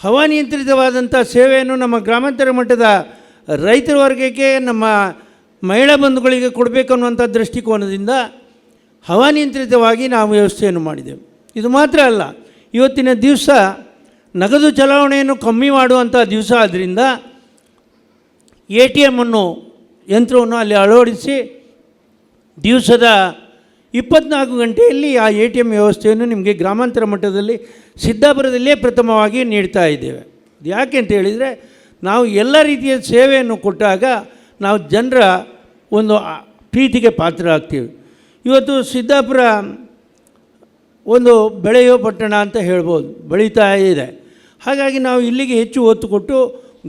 ಹವಾನಿಯಂತ್ರಿತವಾದಂಥ ಸೇವೆಯನ್ನು ನಮ್ಮ ಗ್ರಾಮಾಂತರ ಮಟ್ಟದ ರೈತರ ವರ್ಗಕ್ಕೆ, ನಮ್ಮ ಮಹಿಳಾ ಬಂಧುಗಳಿಗೆ ಕೊಡಬೇಕು ಅನ್ನುವಂಥ ದೃಷ್ಟಿಕೋನದಿಂದ ಹವಾನಿಯಂತ್ರಿತವಾಗಿ ನಾವು ವ್ಯವಸ್ಥೆಯನ್ನು ಮಾಡಿದೆವು. ಇದು ಮಾತ್ರ ಅಲ್ಲ, ಇವತ್ತಿನ ದಿವಸ ನಗದು ಚಲಾವಣೆಯನ್ನು ಕಮ್ಮಿ ಮಾಡುವಂಥ ದಿವಸ ಆದ್ದರಿಂದ ATM ಯಂತ್ರವನ್ನು ಅಲ್ಲಿ ಅಳವಡಿಸಿ ದಿವಸದ 24 ಗಂಟೆಯಲ್ಲಿ ಆ ATM ವ್ಯವಸ್ಥೆಯನ್ನು ನಿಮಗೆ ಗ್ರಾಮಾಂತರ ಮಟ್ಟದಲ್ಲಿ ಸಿದ್ದಾಪುರದಲ್ಲೇ ಪ್ರಥಮವಾಗಿ ನೀಡ್ತಾ ಇದ್ದೇವೆ. ಯಾಕೆ ಅಂತ ಹೇಳಿದರೆ, ನಾವು ಎಲ್ಲ ರೀತಿಯ ಸೇವೆಯನ್ನು ಕೊಟ್ಟಾಗ ನಾವು ಜನರ ಒಂದು ಪ್ರೀತಿಗೆ ಪಾತ್ರ ಆಗ್ತೀವಿ. ಇವತ್ತು ಸಿದ್ದಾಪುರ ಒಂದು ಬೆಳೆಯೋ ಪಟ್ಟಣ ಅಂತ ಹೇಳ್ಬೋದು, ಬೆಳೀತಾ ಇದೆ. ಹಾಗಾಗಿ ನಾವು ಇಲ್ಲಿಗೆ ಹೆಚ್ಚು ಒತ್ತು ಕೊಟ್ಟು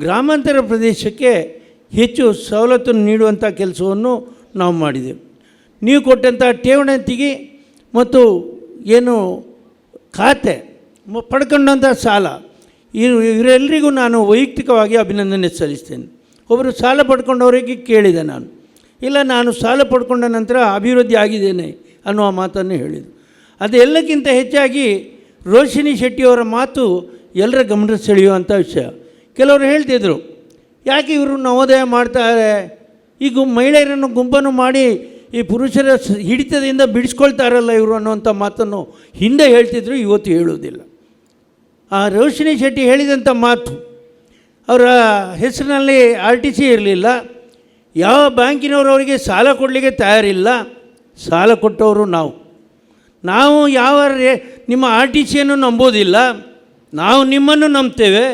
ಗ್ರಾಮಾಂತರ ಪ್ರದೇಶಕ್ಕೆ ಹೆಚ್ಚು ಸವಲತ್ತನ್ನು ನೀಡುವಂಥ ಕೆಲಸವನ್ನು ನಾವು ಮಾಡಿದೆವು. ನೀವು ಕೊಟ್ಟಂಥ ಠೇವಣಿ ಮತ್ತು ಏನು ಖಾತೆ ಪಡ್ಕೊಂಡಂಥ ಸಾಲ, ಇವರೆಲ್ಲರಿಗೂ ನಾನು ವೈಯಕ್ತಿಕವಾಗಿ ಅಭಿನಂದನೆ ಸಲ್ಲಿಸ್ತೇನೆ. ಒಬ್ಬರು ಸಾಲ ಪಡ್ಕೊಂಡವರಿಗೆ ಕೇಳಿದೆ ನಾನು, ಇಲ್ಲ ನಾನು ಸಾಲ ಪಡ್ಕೊಂಡ ನಂತರ ಅಭಿವೃದ್ಧಿ ಆಗಿದ್ದೇನೆ ಅನ್ನುವ ಮಾತನ್ನು ಹೇಳಿದರು. ಅದೆಲ್ಲಕ್ಕಿಂತ ಹೆಚ್ಚಾಗಿ ರೋಶಿನಿ ಶೆಟ್ಟಿಯವರ ಮಾತು ಎಲ್ಲರ ಗಮನ ಸೆಳೆಯುವಂಥ ವಿಷಯ. ಕೆಲವರು ಹೇಳ್ತಿದ್ರು, ಯಾಕೆ ಇವರು ನವೋದಯ ಮಾಡ್ತಾರೆ, ಈಗ ಮಹಿಳೆಯರನ್ನು ಗುಂಪನ್ನು ಮಾಡಿ ಈ ಪುರುಷರ ಹಿಡಿತದಿಂದ ಬಿಡಿಸ್ಕೊಳ್ತಾರಲ್ಲ ಇವರು ಅನ್ನುವಂಥ ಮಾತನ್ನು ಹಿಂದೆ ಹೇಳ್ತಿದ್ರು, ಇವತ್ತು ಹೇಳುವುದಿಲ್ಲ. ಆ ರೋಶಿನಿ ಶೆಟ್ಟಿ ಹೇಳಿದಂಥ ಮಾತು, ಅವರ ಹೆಸರಿನಲ್ಲಿ RTC ಇರಲಿಲ್ಲ, ಯಾವ ಬ್ಯಾಂಕಿನವರು ಅವರಿಗೆ ಸಾಲ ಕೊಡಲಿಕ್ಕೆ ತಯಾರಿಲ್ಲ, ಸಾಲ ಕೊಟ್ಟವರು ನಾವು ಯಾವ ನಿಮ್ಮ RTCಯನ್ನು ನಂಬೋದಿಲ್ಲ, ನಾವು ನಿಮ್ಮನ್ನು ನಂಬ್ತೇವೆ,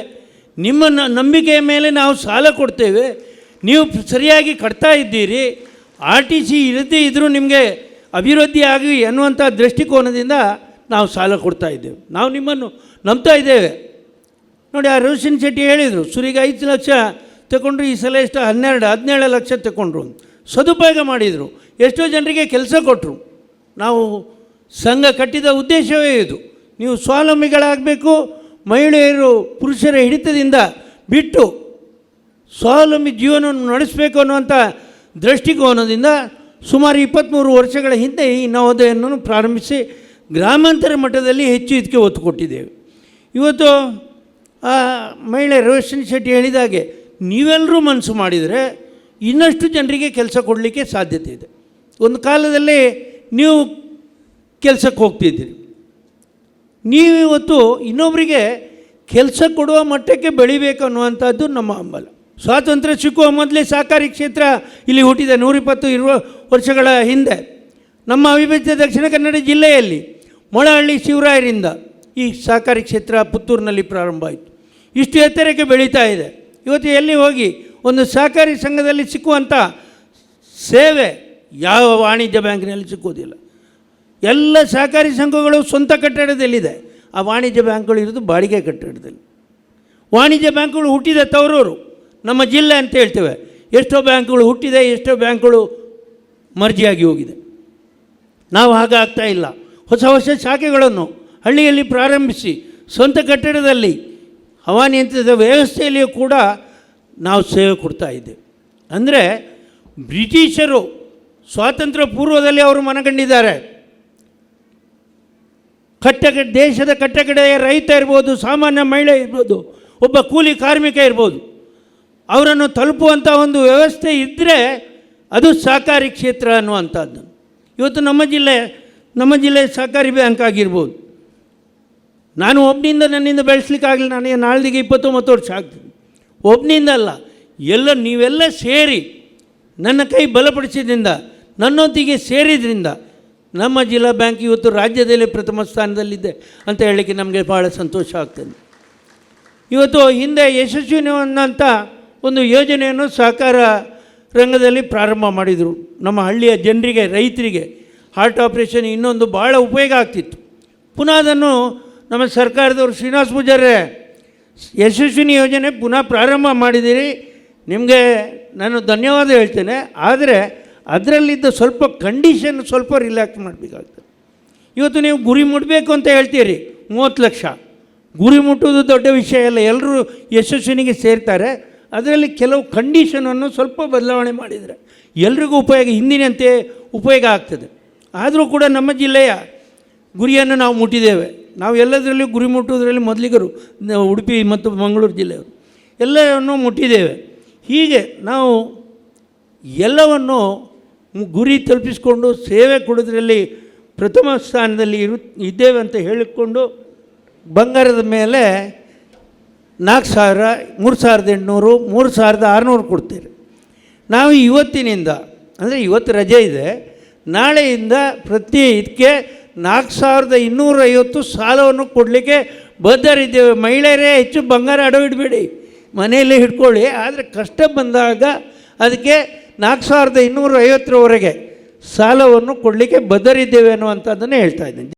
ನಿಮ್ಮ ನಂಬಿಕೆಯ ಮೇಲೆ ನಾವು ಸಾಲ ಕೊಡ್ತೇವೆ, ನೀವು ಸರಿಯಾಗಿ ಕಟ್ತಾ ಇದ್ದೀರಿ, RTC ಇರದೇ ಇದ್ದರೂ ನಿಮಗೆ ಅಭಿವೃದ್ಧಿ ಆಗಿ ಅನ್ನುವಂಥ ದೃಷ್ಟಿಕೋನದಿಂದ ನಾವು ಸಾಲ ಕೊಡ್ತಾ ಇದ್ದೇವೆ, ನಾವು ನಿಮ್ಮನ್ನು ನಂಬ್ತಾ ಇದ್ದೇವೆ. ನೋಡಿ, ಆ ರೋಶನ್ ಶೆಟ್ಟಿ ಹೇಳಿದರು, ಸುರಿಗೆ 5 ಲಕ್ಷ ತಗೊಂಡ್ರು, ಈ ಸಲ ಎಷ್ಟು 17 ಲಕ್ಷ ತಗೊಂಡ್ರು, ಸದುಪಯೋಗ ಮಾಡಿದರು, ಎಷ್ಟೋ ಜನರಿಗೆ ಕೆಲಸ ಕೊಟ್ಟರು. ನಾವು ಸಂಘ ಕಟ್ಟಿದ ಉದ್ದೇಶವೇ ಇದು, ನೀವು ಸ್ವಾವಲಂಬಿಗಳಾಗಬೇಕು, ಮಹಿಳೆಯರು ಪುರುಷರ ಹಿಡಿತದಿಂದ ಬಿಟ್ಟು ಸ್ವಾವಲಂಬಿ ಜೀವನವನ್ನು ನಡೆಸಬೇಕು ಅನ್ನುವಂಥ ದೃಷ್ಟಿಕೋನದಿಂದ ಸುಮಾರು 23 ವರ್ಷಗಳ ಹಿಂದೆ ಈ ನವೋದಯವನ್ನು ಪ್ರಾರಂಭಿಸಿ ಗ್ರಾಮಾಂತರ ಮಟ್ಟದಲ್ಲಿ ಹೆಚ್ಚು ಇದಕ್ಕೆ ಒತ್ತು ಕೊಟ್ಟಿದ್ದೇವೆ. ಇವತ್ತು ಮಹಿಳೆ ರೋಷನ್ ಶೆಟ್ಟಿ ಹೇಳಿದಾಗೆ ನೀವೆಲ್ಲರೂ ಮನಸ್ಸು ಮಾಡಿದರೆ ಇನ್ನಷ್ಟು ಜನರಿಗೆ ಕೆಲಸ ಕೊಡಲಿಕ್ಕೆ ಸಾಧ್ಯತೆ ಇದೆ. ಒಂದು ಕಾಲದಲ್ಲಿ ನೀವು ಕೆಲಸಕ್ಕೆ ಹೋಗ್ತಿದ್ದೀರಿ, ನೀವು ಇವತ್ತು ಇನ್ನೊಬ್ಬರಿಗೆ ಕೆಲಸ ಕೊಡುವ ಮಟ್ಟಕ್ಕೆ ಬೆಳಿಬೇಕು ಅನ್ನುವಂಥದ್ದು ನಮ್ಮ ಹಂಬಲ. ಸ್ವಾತಂತ್ರ್ಯ ಸಿಕ್ಕುವ ಮೊದಲೇ ಸಹಕಾರಿ ಕ್ಷೇತ್ರ ಇಲ್ಲಿ ಹುಟ್ಟಿದೆ. 120 ವರ್ಷಗಳ ಹಿಂದೆ ನಮ್ಮ ಅವಿಭಜಿತ ದಕ್ಷಿಣ ಕನ್ನಡ ಜಿಲ್ಲೆಯಲ್ಲಿ ಮೊಳಹಳ್ಳಿ ಶಿವರಾಯರಿಂದ ಈ ಸಹಕಾರಿ ಕ್ಷೇತ್ರ ಪುತ್ತೂರಿನಲ್ಲಿ ಪ್ರಾರಂಭ ಆಯಿತು. ಇಷ್ಟು ಎತ್ತರಕ್ಕೆ ಬೆಳೀತಾ ಇದೆ. ಇವತ್ತು ಎಲ್ಲಿ ಹೋಗಿ ಒಂದು ಸಹಕಾರಿ ಸಂಘದಲ್ಲಿ ಸಿಕ್ಕುವಂಥ ಸೇವೆ ಯಾವ ವಾಣಿಜ್ಯ ಬ್ಯಾಂಕಿನಲ್ಲಿ ಸಿಕ್ಕುವುದಿಲ್ಲ. ಎಲ್ಲ ಸಹಕಾರಿ ಸಂಘಗಳು ಸ್ವಂತ ಕಟ್ಟಡದಲ್ಲಿದೆ. ಆ ವಾಣಿಜ್ಯ ಬ್ಯಾಂಕ್ಗಳು ಇರೋದು ಬಾಡಿಗೆ ಕಟ್ಟಡದಲ್ಲಿ. ವಾಣಿಜ್ಯ ಬ್ಯಾಂಕ್ಗಳು ಹುಟ್ಟಿದ ತವರೂರು ನಮ್ಮ ಜಿಲ್ಲೆ ಅಂತ ಹೇಳ್ತೇವೆ. ಎಷ್ಟೋ ಬ್ಯಾಂಕ್ಗಳು ಹುಟ್ಟಿದೆ, ಎಷ್ಟೋ ಬ್ಯಾಂಕ್ಗಳು ಮರ್ಜಿಯಾಗಿ ಹೋಗಿದೆ. ನಾವು ಹಾಗಾಗ್ತಾ ಇಲ್ಲ. ಹೊಸ ಹೊಸ ಶಾಖೆಗಳನ್ನು ಹಳ್ಳಿಯಲ್ಲಿ ಪ್ರಾರಂಭಿಸಿ ಸ್ವಂತ ಕಟ್ಟಡದಲ್ಲಿ ಹವಾನಿಯಂತ್ರಿತ ವ್ಯವಸ್ಥೆಯಲ್ಲಿಯೂ ಕೂಡ ನಾವು ಸೇವೆ ಕೊಡ್ತಾ ಇದ್ದೇವೆ. ಅಂದರೆ ಬ್ರಿಟಿಷರು ಸ್ವಾತಂತ್ರ್ಯ ಪೂರ್ವದಲ್ಲಿ ಅವರು ಮನಗಂಡಿದ್ದಾರೆ. ದೇಶದ ಕಟ್ಟಕಡೆಯ ರೈತ ಇರ್ಬೋದು, ಸಾಮಾನ್ಯ ಮಹಿಳೆ ಇರ್ಬೋದು, ಒಬ್ಬ ಕೂಲಿ ಕಾರ್ಮಿಕ ಇರ್ಬೋದು, ಅವರನ್ನು ತಲುಪುವಂಥ ಒಂದು ವ್ಯವಸ್ಥೆ ಇದ್ದರೆ ಅದು ಸಹಕಾರಿ ಕ್ಷೇತ್ರ ಅನ್ನುವಂಥದ್ದು. ಇವತ್ತು ನಮ್ಮ ಜಿಲ್ಲೆ ಸಹಕಾರಿ ಬ್ಯಾಂಕ್ ಆಗಿರ್ಬೋದು. ನಾನು ಒಬ್ಬನಿಂದ ನನ್ನಿಂದ ಬೆಳೆಸಲಿಕ್ಕಾಗಲಿ, ನನಗೆ ನಾಳಿಗೆ 29 ವರ್ಷ ಆಗ್ತದೆ. ಒಬ್ಬನಿಂದ ಅಲ್ಲ, ನೀವೆಲ್ಲ ಸೇರಿ ನನ್ನ ಕೈ ಬಲಪಡಿಸಿದ್ರಿಂದ, ನನ್ನೊಂದಿಗೆ ಸೇರಿದ್ರಿಂದ ನಮ್ಮ ಜಿಲ್ಲಾ ಬ್ಯಾಂಕ್ ಇವತ್ತು ರಾಜ್ಯದಲ್ಲೇ ಪ್ರಥಮ ಸ್ಥಾನದಲ್ಲಿದೆ ಅಂತ ಹೇಳಲಿಕ್ಕೆ ನಮಗೆ ಭಾಳ ಸಂತೋಷ ಆಗ್ತದೆ. ಇವತ್ತು ಹಿಂದೆ ಯಶಸ್ವಿನಿ ಅನ್ನೋಂಥ ಒಂದು ಯೋಜನೆಯನ್ನು ಸಹಕಾರ ರಂಗದಲ್ಲಿ ಪ್ರಾರಂಭ ಮಾಡಿದರು. ನಮ್ಮ ಹಳ್ಳಿಯ ಜನರಿಗೆ, ರೈತರಿಗೆ ಹಾರ್ಟ್ ಆಪ್ರೇಷನ್ ಇನ್ನೊಂದು ಭಾಳ ಉಪಯೋಗ ಆಗ್ತಿತ್ತು. ಪುನಃ ಅದನ್ನು ನಮ್ಮ ಸರ್ಕಾರದವರು ಶ್ರೀನಿವಾಸ ಪೂಜಾರೇ ಯಶಸ್ವಿನಿ ಯೋಜನೆ ಪುನಃ ಪ್ರಾರಂಭ ಮಾಡಿದ್ದೀರಿ, ನಿಮಗೆ ನಾನು ಧನ್ಯವಾದ ಹೇಳ್ತೇನೆ. ಆದರೆ ಅದರಲ್ಲಿದ್ದ ಸ್ವಲ್ಪ ಕಂಡೀಷನ್ ಸ್ವಲ್ಪ ರಿಲ್ಯಾಕ್ಸ್ ಮಾಡಬೇಕಾಗ್ತದೆ. ಇವತ್ತು ನೀವು ಗುರಿ ಮುಟ್ಟಬೇಕು ಅಂತ ಹೇಳ್ತೀರಿ, 30 ಲಕ್ಷ ಗುರಿ ಮುಟ್ಟುವುದು ದೊಡ್ಡ ವಿಷಯ ಅಲ್ಲ, ಎಲ್ಲರೂ ಯಶಸ್ವಿನಿಗೆ ಸೇರ್ತಾರೆ. ಅದರಲ್ಲಿ ಕೆಲವು ಕಂಡೀಷನನ್ನು ಸ್ವಲ್ಪ ಬದಲಾವಣೆ ಮಾಡಿದರೆ ಎಲ್ರಿಗೂ ಉಪಯೋಗ, ಹಿಂದಿನಂತೆ ಉಪಯೋಗ ಆಗ್ತದೆ. ಆದರೂ ಕೂಡ ನಮ್ಮ ಜಿಲ್ಲೆಯ ಗುರಿಯನ್ನು ನಾವು ಮುಟ್ಟಿದ್ದೇವೆ. ನಾವು ಎಲ್ಲದರಲ್ಲೂ ಗುರಿ ಮುಟ್ಟುವುದರಲ್ಲಿ ಮೊದಲಿಗರು ಉಡುಪಿ ಮತ್ತು ಮಂಗಳೂರು ಜಿಲ್ಲೆಯವರು ಎಲ್ಲವನ್ನು ಮುಟ್ಟಿದ್ದೇವೆ. ಹೀಗೆ ನಾವು ಎಲ್ಲವನ್ನು ಗುರಿ ತಲುಪಿಸಿಕೊಂಡು ಸೇವೆ ಕೊಡೋದ್ರಲ್ಲಿ ಪ್ರಥಮ ಸ್ಥಾನದಲ್ಲಿ ಇದ್ದೇವೆ ಅಂತ ಹೇಳಿಕೊಂಡು ಬಂಗಾರದ ಮೇಲೆ 4,000, 3,800, 3,600 ಕೊಡ್ತೀರಿ. ನಾವು ಇವತ್ತಿನಿಂದ, ಅಂದರೆ ಇವತ್ತು ರಜೆ ಇದೆ, ನಾಳೆಯಿಂದ ಪ್ರತಿ ಇದಕ್ಕೆ 4,250 ಸಾಲವನ್ನು ಕೊಡಲಿಕ್ಕೆ ಬದ್ಧರಿದ್ದೇವೆ. ಮಹಿಳೆಯರೇ ಹೆಚ್ಚು ಬಂಗಾರ ಅಡವು ಇಡಬೇಡಿ, ಮನೆಯಲ್ಲೇ ಹಿಡ್ಕೊಳ್ಳಿ. ಆದರೆ ಕಷ್ಟ ಬಂದಾಗ ಅದಕ್ಕೆ 4,250ರವರೆಗೆ ಸಾಲವನ್ನು ಕೊಡಲಿಕ್ಕೆ ಬದ್ಧರಿದ್ದೇವೆ ಅನ್ನುವಂಥದ್ದನ್ನು ಹೇಳ್ತಾ ಇದ್ದೀನಿ.